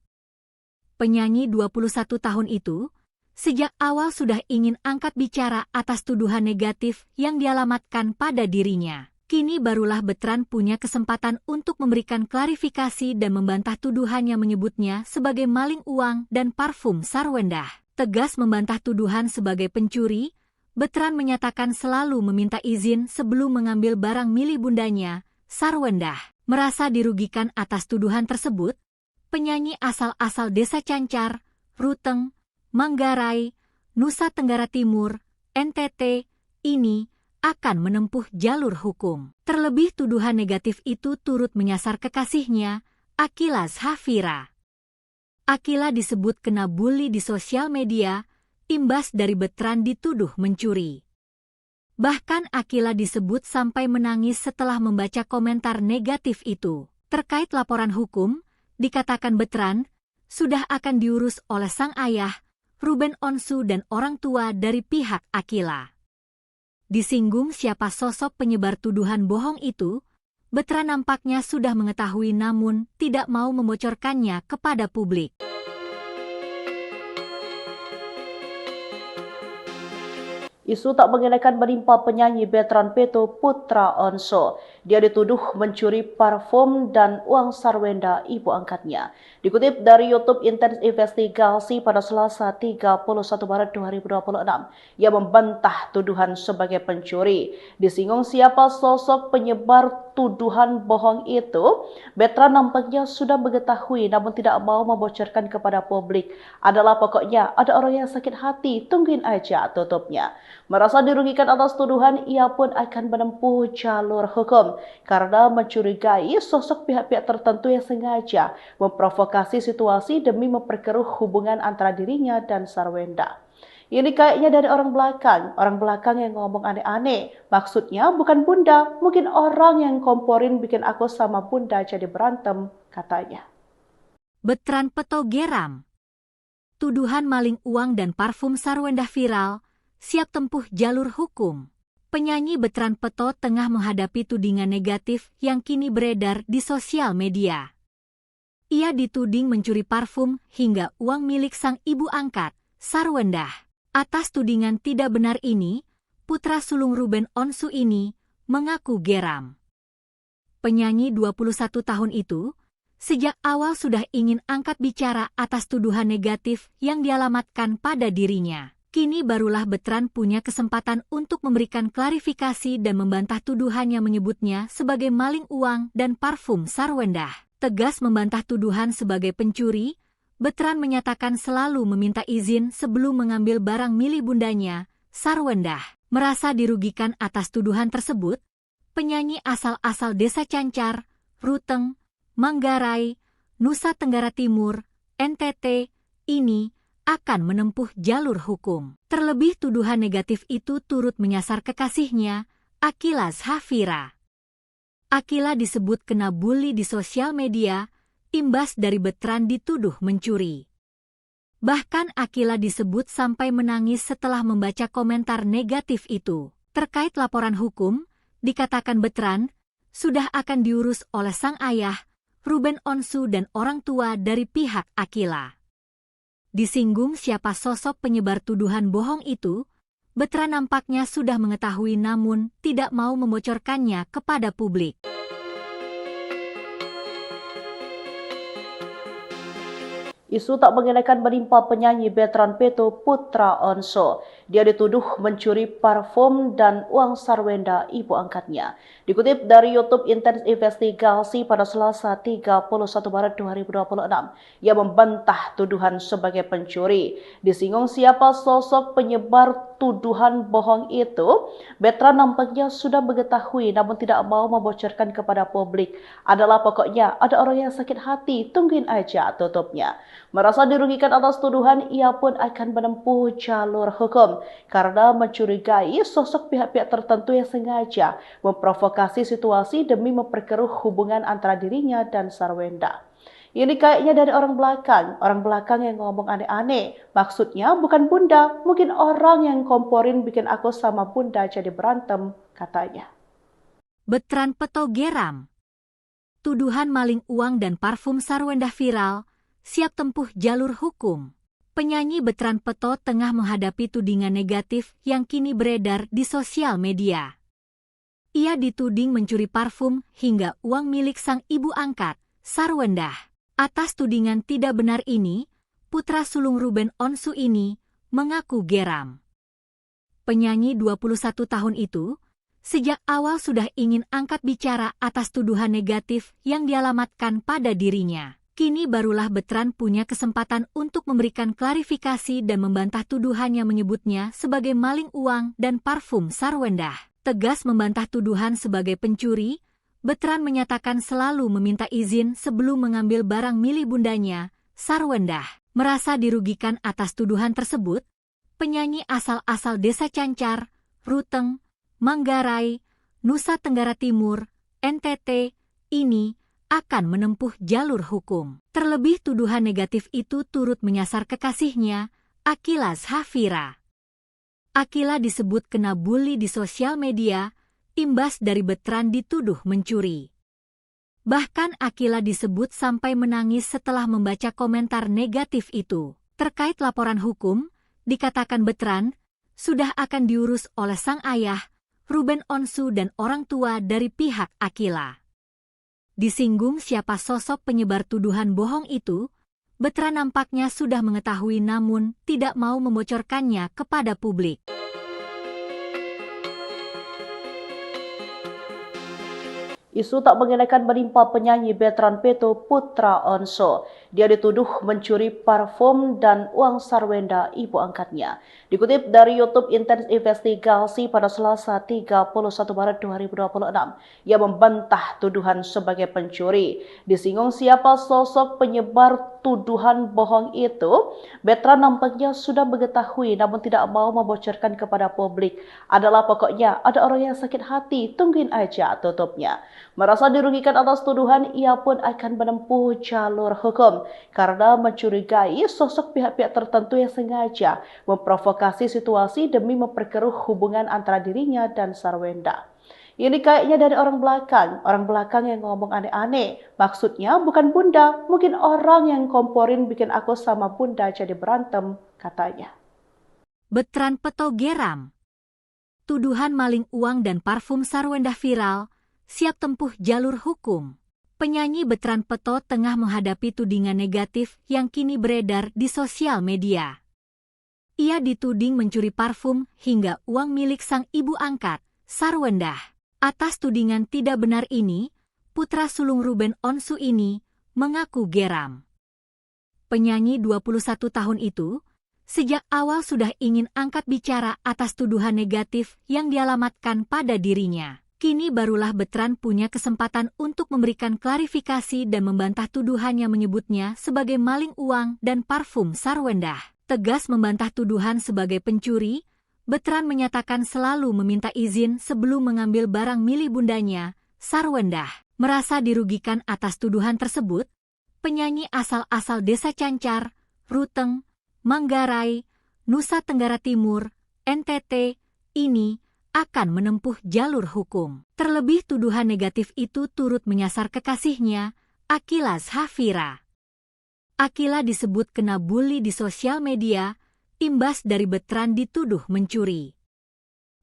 Penyanyi 21 tahun itu sejak awal sudah ingin angkat bicara atas tuduhan negatif yang dialamatkan pada dirinya. Kini barulah Betran punya kesempatan untuk memberikan klarifikasi dan membantah tuduhan yang menyebutnya sebagai maling uang dan parfum Sarwenda. Tegas membantah tuduhan sebagai pencuri, Betran menyatakan selalu meminta izin sebelum mengambil barang milik bundanya, Sarwendah. Merasa dirugikan atas tuduhan tersebut, penyanyi asal-asal Desa Cancar, Ruteng, Manggarai, Nusa Tenggara Timur, NTT, ini akan menempuh jalur hukum. Terlebih tuduhan negatif itu turut menyasar kekasihnya, Akila Zafira. Akila disebut kena bully di sosial media, imbas dari Betran dituduh mencuri. Bahkan Akila disebut sampai menangis setelah membaca komentar negatif itu. Terkait laporan hukum, dikatakan Betran sudah akan diurus oleh sang ayah, Ruben Onsu dan orang tua dari pihak Akila. Disinggung siapa sosok penyebar tuduhan bohong itu, Betran nampaknya sudah mengetahui namun tidak mau membocorkannya kepada publik. Isu tak mengenakan menimpa penyanyi Betran Peto Putra Onso. Dia dituduh mencuri parfum dan uang Sarwenda ibu angkatnya. Dikutip dari YouTube Intens Investigasi pada Selasa 31 Maret 2026, ia membantah tuduhan sebagai pencuri. Disinggung siapa sosok penyebar tuduhan bohong itu, Betran nampaknya sudah mengetahui namun tidak mau membocorkan kepada publik. Adalah pokoknya ada orang yang sakit hati, tungguin aja tutupnya. Merasa dirugikan atas tuduhan, ia pun akan menempuh jalur hukum karena mencurigai sosok pihak-pihak tertentu yang sengaja memprovokasi situasi demi memperkeruh hubungan antara dirinya dan Sarwenda. Ini kayaknya dari orang belakang yang ngomong aneh-aneh. Maksudnya bukan bunda, mungkin orang yang komporin bikin aku sama bunda jadi berantem, katanya. Betran Peto geram. Tuduhan maling uang dan parfum Sarwenda viral, siap tempuh jalur hukum. Penyanyi Betran Peto tengah menghadapi tudingan negatif yang kini beredar di sosial media. Ia dituding mencuri parfum hingga uang milik sang ibu angkat, Sarwendah. Atas tudingan tidak benar ini, putra sulung Ruben Onsu ini mengaku geram. Penyanyi 21 tahun itu sejak awal sudah ingin angkat bicara atas tuduhan negatif yang dialamatkan pada dirinya. Kini barulah Betran punya kesempatan untuk memberikan klarifikasi dan membantah tuduhan yang menyebutnya sebagai maling uang dan parfum Sarwendah. Tegas membantah tuduhan sebagai pencuri, Betran menyatakan selalu meminta izin sebelum mengambil barang milik bundanya, Sarwendah. Merasa dirugikan atas tuduhan tersebut, penyanyi asal-asal Desa Cancar, Ruteng, Manggarai, Nusa Tenggara Timur, NTT, ini akan menempuh jalur hukum. Terlebih tuduhan negatif itu turut menyasar kekasihnya, Akila Zafira. Akila disebut kena bully di sosial media, imbas dari Betran dituduh mencuri. Bahkan Akila disebut sampai menangis setelah membaca komentar negatif itu. Terkait laporan hukum, dikatakan Betran sudah akan diurus oleh sang ayah, Ruben Onsu dan orang tua dari pihak Akila. Disinggung siapa sosok penyebar tuduhan bohong itu, Betran nampaknya sudah mengetahui namun tidak mau membocorkannya kepada publik. Isu tak mengenakan menimpa penyanyi Betran Peto Putra Onso. Dia dituduh mencuri parfum dan uang Sarwenda ibu angkatnya. Dikutip dari YouTube Intens Investigasi pada Selasa 31 Maret 2026, ia membantah tuduhan sebagai pencuri. Disinggung siapa sosok penyebar tuduhan bohong itu, Betran nampaknya sudah mengetahui namun tidak mau membocorkan kepada publik. Adalah pokoknya ada orang yang sakit hati, tungguin aja tutupnya. Merasa dirugikan atas tuduhan, ia pun akan menempuh jalur hukum karena mencurigai sosok pihak-pihak tertentu yang sengaja memprovokasi situasi demi memperkeruh hubungan antara dirinya dan Sarwenda. Ini kayaknya dari orang belakang yang ngomong aneh-aneh. Maksudnya bukan bunda, mungkin orang yang komporin bikin aku sama bunda jadi berantem, katanya. Betran Peto geram. Tuduhan maling uang dan parfum Sarwenda viral, siap tempuh jalur hukum. Penyanyi Betran Peto tengah menghadapi tudingan negatif yang kini beredar di sosial media. Ia dituding mencuri parfum hingga uang milik sang ibu angkat, Sarwendah. Atas tudingan tidak benar ini, putra sulung Ruben Onsu ini mengaku geram. Penyanyi 21 tahun itu sejak awal sudah ingin angkat bicara atas tuduhan negatif yang dialamatkan pada dirinya. Kini barulah Betran punya kesempatan untuk memberikan klarifikasi dan membantah tuduhan yang menyebutnya sebagai maling uang dan parfum Sarwendah. Tegas membantah tuduhan sebagai pencuri, Betran menyatakan selalu meminta izin sebelum mengambil barang milik bundanya, Sarwendah. Merasa dirugikan atas tuduhan tersebut, penyanyi asal-asal Desa Cancar, Ruteng, Manggarai, Nusa Tenggara Timur, NTT, ini akan menempuh jalur hukum. Terlebih tuduhan negatif itu turut menyasar kekasihnya, Akila Zafira. Akila disebut kena bully di sosial media, imbas dari Betran dituduh mencuri. Bahkan Akila disebut sampai menangis setelah membaca komentar negatif itu. Terkait laporan hukum, dikatakan Betran sudah akan diurus oleh sang ayah, Ruben Onsu dan orang tua dari pihak Akila. Disinggung siapa sosok penyebar tuduhan bohong itu, Betran nampaknya sudah mengetahui namun tidak mau membocorkannya kepada publik. Isu tak mengenakan menimpa penyanyi Betran Peto Putra Onso. Dia dituduh mencuri parfum dan uang Sarwendah ibu angkatnya. Dikutip dari YouTube Intens Investigasi pada Selasa 31 Maret 2026, ia membantah tuduhan sebagai pencuri. Disinggung siapa sosok penyebar tuduhan bohong itu, Betran nampaknya sudah mengetahui namun tidak mau membocorkan kepada publik. Adalah pokoknya ada orang yang sakit hati, tungguin aja tutupnya. Merasa dirugikan atas tuduhan, ia pun akan menempuh jalur hukum karena mencurigai sosok pihak-pihak tertentu yang sengaja memprovokasi situasi demi memperkeruh hubungan antara dirinya dan Sarwendah. Ini kayaknya dari orang belakang yang ngomong aneh-aneh. Maksudnya bukan bunda, mungkin orang yang komporin bikin aku sama bunda jadi berantem, katanya. Betran Peto geram. Tuduhan maling uang dan parfum Sarwendah viral, siap tempuh jalur hukum. Penyanyi Betran Peto tengah menghadapi tudingan negatif yang kini beredar di sosial media. Ia dituding mencuri parfum hingga uang milik sang ibu angkat, Sarwendah. Atas tudingan tidak benar ini, putra sulung Ruben Onsu ini mengaku geram. Penyanyi 21 tahun itu sejak awal sudah ingin angkat bicara atas tuduhan negatif yang dialamatkan pada dirinya. Kini barulah Betran punya kesempatan untuk memberikan klarifikasi dan membantah tuduhan yang menyebutnya sebagai maling uang dan parfum Sarwendah. Tegas membantah tuduhan sebagai pencuri, Betran menyatakan selalu meminta izin sebelum mengambil barang milik bundanya, Sarwendah. Merasa dirugikan atas tuduhan tersebut, penyanyi asal-asal Desa Cancar, Ruteng, Manggarai, Nusa Tenggara Timur, NTT, ini akan menempuh jalur hukum. Terlebih tuduhan negatif itu turut menyasar kekasihnya, Akila Zafira. Akila disebut kena bully di sosial media, imbas dari Betran dituduh mencuri.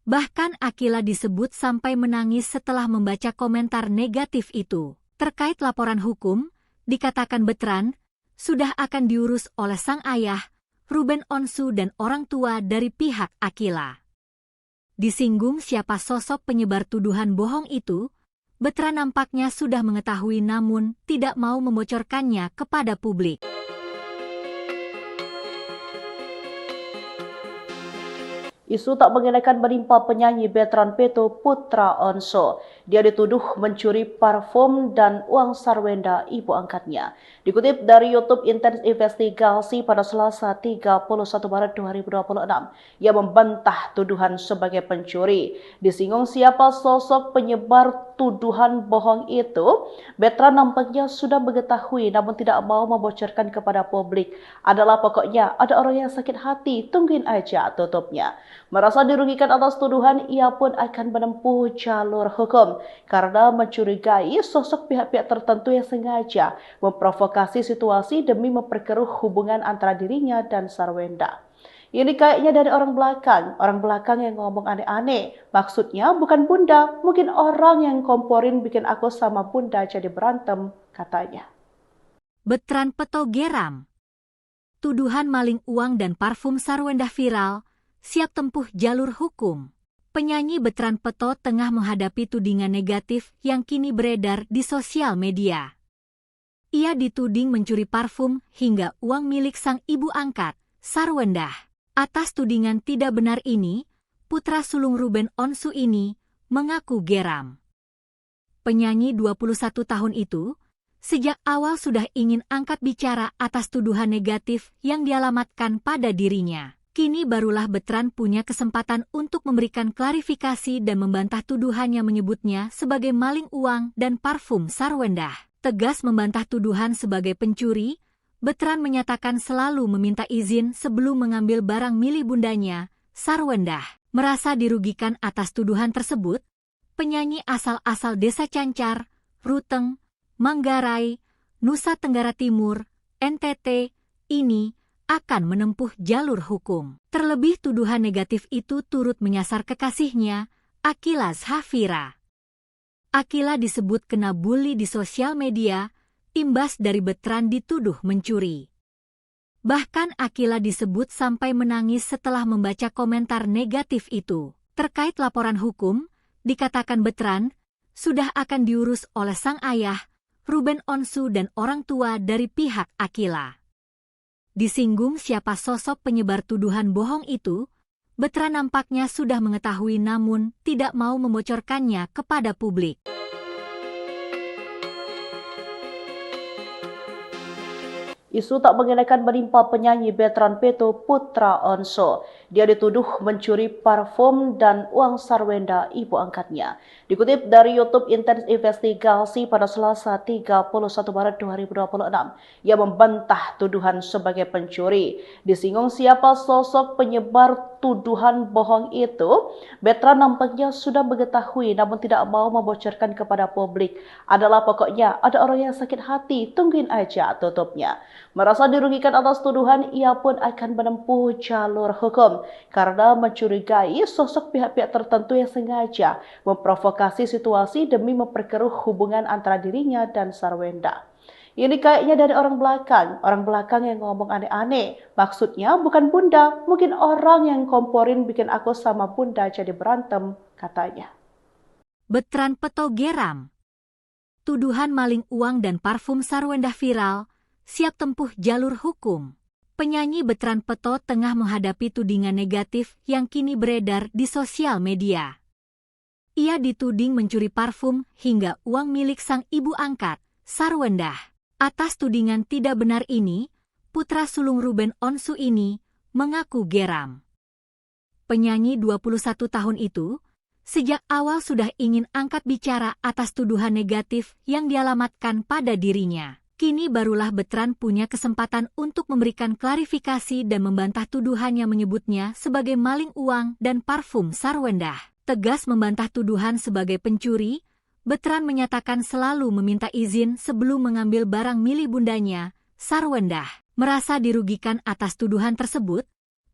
Bahkan Akila disebut sampai menangis setelah membaca komentar negatif itu. Terkait laporan hukum, dikatakan Betran sudah akan diurus oleh sang ayah, Ruben Onsu dan orang tua dari pihak Akila. Disinggung siapa sosok penyebar tuduhan bohong itu, Betran nampaknya sudah mengetahui namun tidak mau membocorkannya kepada publik. Isu tak mengenakan menimpa penyanyi Betran Peto Putra Onso. Dia dituduh mencuri parfum dan uang Sarwendah ibu angkatnya. Dikutip dari YouTube Intens Investigasi pada Selasa 31 Maret 2026, ia membantah tuduhan sebagai pencuri. Disinggung siapa sosok penyebar tuduhan bohong itu, Betran nampaknya sudah mengetahui namun tidak mau membocorkan kepada publik. Adalah pokoknya ada orang yang sakit hati, tungguin aja tutupnya. Merasa dirugikan atas tuduhan, ia pun akan menempuh jalur hukum karena mencurigai sosok pihak-pihak tertentu yang sengaja memprovokasi situasi demi memperkeruh hubungan antara dirinya dan Sarwendah. Ini kayaknya dari orang belakang yang ngomong aneh-aneh. Maksudnya bukan bunda, mungkin orang yang komporin bikin aku sama bunda jadi berantem, katanya. Betran Peto geram. Tuduhan maling uang dan parfum Sarwendah viral, siap tempuh jalur hukum. Penyanyi Betran Peto tengah menghadapi tudingan negatif yang kini beredar di sosial media. Ia dituding mencuri parfum hingga uang milik sang ibu angkat, Sarwendah. Atas tudingan tidak benar ini, putra sulung Ruben Onsu ini mengaku geram. Penyanyi 21 tahun itu sejak awal sudah ingin angkat bicara atas tuduhan negatif yang dialamatkan pada dirinya. Kini barulah Betran punya kesempatan untuk memberikan klarifikasi dan membantah tuduhan yang menyebutnya sebagai maling uang dan parfum Sarwendah. Tegas membantah tuduhan sebagai pencuri, Betran menyatakan selalu meminta izin sebelum mengambil barang milik bundanya, Sarwendah. Merasa dirugikan atas tuduhan tersebut, penyanyi asal-asal Desa Cancar, Ruteng, Manggarai, Nusa Tenggara Timur, NTT, ini akan menempuh jalur hukum. Terlebih tuduhan negatif itu turut menyasar kekasihnya, Akila Zhafira. Akila disebut kena bully di sosial media, imbas dari Betran dituduh mencuri. Bahkan Akila disebut sampai menangis setelah membaca komentar negatif itu. Terkait laporan hukum, dikatakan Betran sudah akan diurus oleh sang ayah, Ruben Onsu dan orang tua dari pihak Akila. Disinggung siapa sosok penyebar tuduhan bohong itu, Betran nampaknya sudah mengetahui namun tidak mau membocorkannya kepada publik. Isu tak mengenakan menimpa penyanyi Betran Peto putra Onso. Dia dituduh mencuri parfum dan uang Sarwendah ibu angkatnya. Dikutip dari YouTube Intens Investigasi pada Selasa 31 Maret 2026, ia membantah tuduhan sebagai pencuri. Disinggung siapa sosok penyebar tuduhan bohong itu, Betran nampaknya sudah mengetahui namun tidak mau membocorkan kepada publik. Adalah pokoknya ada orang yang sakit hati, tungguin aja tutupnya. Merasa dirugikan atas tuduhan, ia pun akan menempuh jalur hukum karena mencurigai sosok pihak-pihak tertentu yang sengaja memprovokasi situasi demi memperkeruh hubungan antara dirinya dan Sarwendah. Ini kayaknya dari orang belakang yang ngomong aneh-aneh. Maksudnya bukan bunda, mungkin orang yang komporin bikin aku sama bunda jadi berantem, katanya. Betran Peto geram. Tuduhan maling uang dan parfum Sarwendah viral, siap tempuh jalur hukum. Penyanyi Betran Peto tengah menghadapi tudingan negatif yang kini beredar di sosial media. Ia dituding mencuri parfum hingga uang milik sang ibu angkat, Sarwendah. Atas tudingan tidak benar ini, putra sulung Ruben Onsu ini mengaku geram. Penyanyi 21 tahun itu sejak awal sudah ingin angkat bicara atas tuduhan negatif yang dialamatkan pada dirinya. Kini barulah Betran punya kesempatan untuk memberikan klarifikasi dan membantah tuduhan yang menyebutnya sebagai maling uang dan parfum Sarwendah. Tegas membantah tuduhan sebagai pencuri, Betran menyatakan selalu meminta izin sebelum mengambil barang milik bundanya, Sarwendah. Merasa dirugikan atas tuduhan tersebut,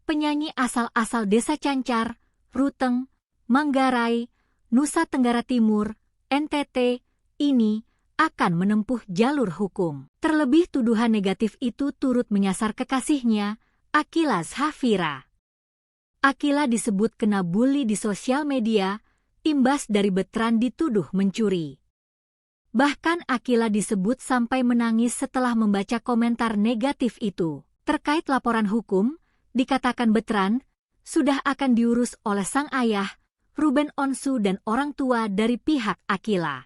penyanyi asal-asal Desa Cancar, Ruteng, Manggarai, Nusa Tenggara Timur, NTT, ini akan menempuh jalur hukum. Terlebih tuduhan negatif itu turut menyasar kekasihnya, Akila Zhafira. Akila disebut kena bully di sosial media, imbas dari Betran dituduh mencuri. Bahkan Akila disebut sampai menangis setelah membaca komentar negatif itu. Terkait laporan hukum, dikatakan Betran sudah akan diurus oleh sang ayah, Ruben Onsu dan orang tua dari pihak Akila.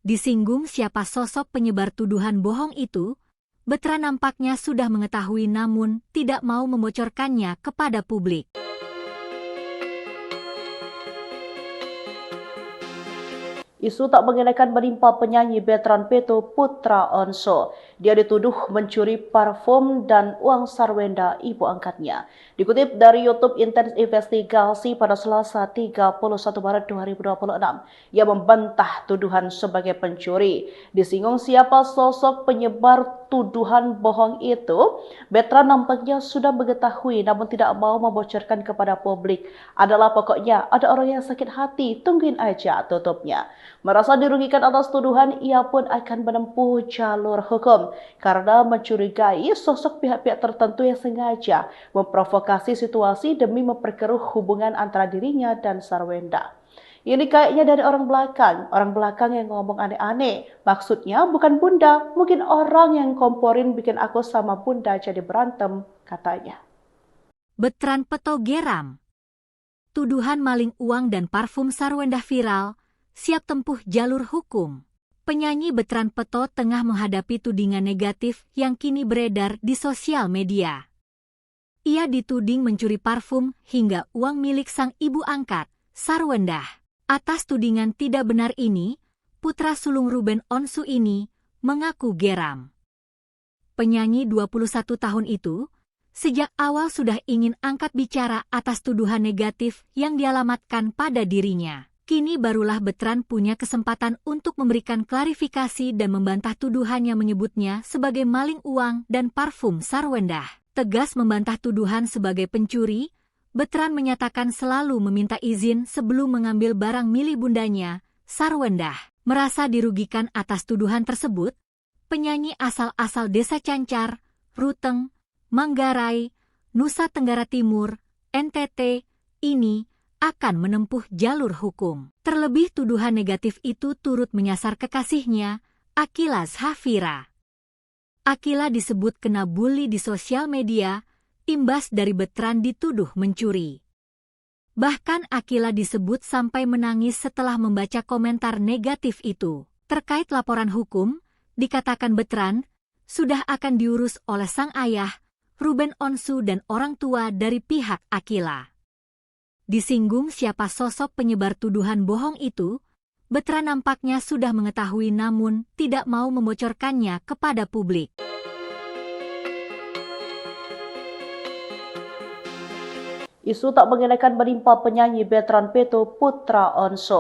Disinggung siapa sosok penyebar tuduhan bohong itu, Betran nampaknya sudah mengetahui namun tidak mau membocorkannya kepada publik. Isu tak mengenakan menimpa penyanyi Betran Peto putra Onso. Dia dituduh mencuri parfum dan uang Sarwendah ibu angkatnya. Dikutip dari YouTube Intens Investigasi pada Selasa 31 Maret 2026, ia membantah tuduhan sebagai pencuri. Disinggung siapa sosok penyebar tuduhan bohong itu, Betran nampaknya sudah mengetahui namun tidak mau membocorkan kepada publik. Adalah pokoknya ada orang yang sakit hati, tungguin aja tutupnya. Merasa dirugikan atas tuduhan, ia pun akan menempuh jalur hukum karena mencurigai sosok pihak-pihak tertentu yang sengaja memprovokasi situasi demi memperkeruh hubungan antara dirinya dan Sarwenda. Ini kayaknya dari orang belakang yang ngomong aneh-aneh. Maksudnya bukan bunda, mungkin orang yang komporin bikin aku sama bunda jadi berantem, katanya. Betran Peto geram. Tuduhan maling uang dan parfum Sarwenda viral, siap tempuh jalur hukum. Penyanyi Betran Peto tengah menghadapi tudingan negatif yang kini beredar di sosial media. Ia dituding mencuri parfum hingga uang milik sang ibu angkat, Sarwenda. Atas tudingan tidak benar ini, putra sulung Ruben Onsu ini mengaku geram. Penyanyi 21 tahun itu, sejak awal sudah ingin angkat bicara atas tuduhan negatif yang dialamatkan pada dirinya. Kini barulah Betran punya kesempatan untuk memberikan klarifikasi dan membantah tuduhan yang menyebutnya sebagai maling uang dan parfum Sarwenda. Tegas membantah tuduhan sebagai pencuri, Betran menyatakan selalu meminta izin sebelum mengambil barang milik bundanya, Sarwenda. Merasa dirugikan atas tuduhan tersebut, penyanyi asal-asal Desa Cancar, Ruteng, Manggarai, Nusa Tenggara Timur, NTT, ini akan menempuh jalur hukum. Terlebih tuduhan negatif itu turut menyasar kekasihnya, Akila Zafira. Akila disebut kena bully di sosial media, imbas dari Betran dituduh mencuri. Bahkan Akila disebut sampai menangis setelah membaca komentar negatif itu. Terkait laporan hukum, dikatakan Betran sudah akan diurus oleh sang ayah, Ruben Onsu dan orang tua dari pihak Akila. Disinggung siapa sosok penyebar tuduhan bohong itu, Betran nampaknya sudah mengetahui namun tidak mau membocorkannya kepada publik. Isu tak mengenakan menimpa penyanyi Betran Peto Putra Onso.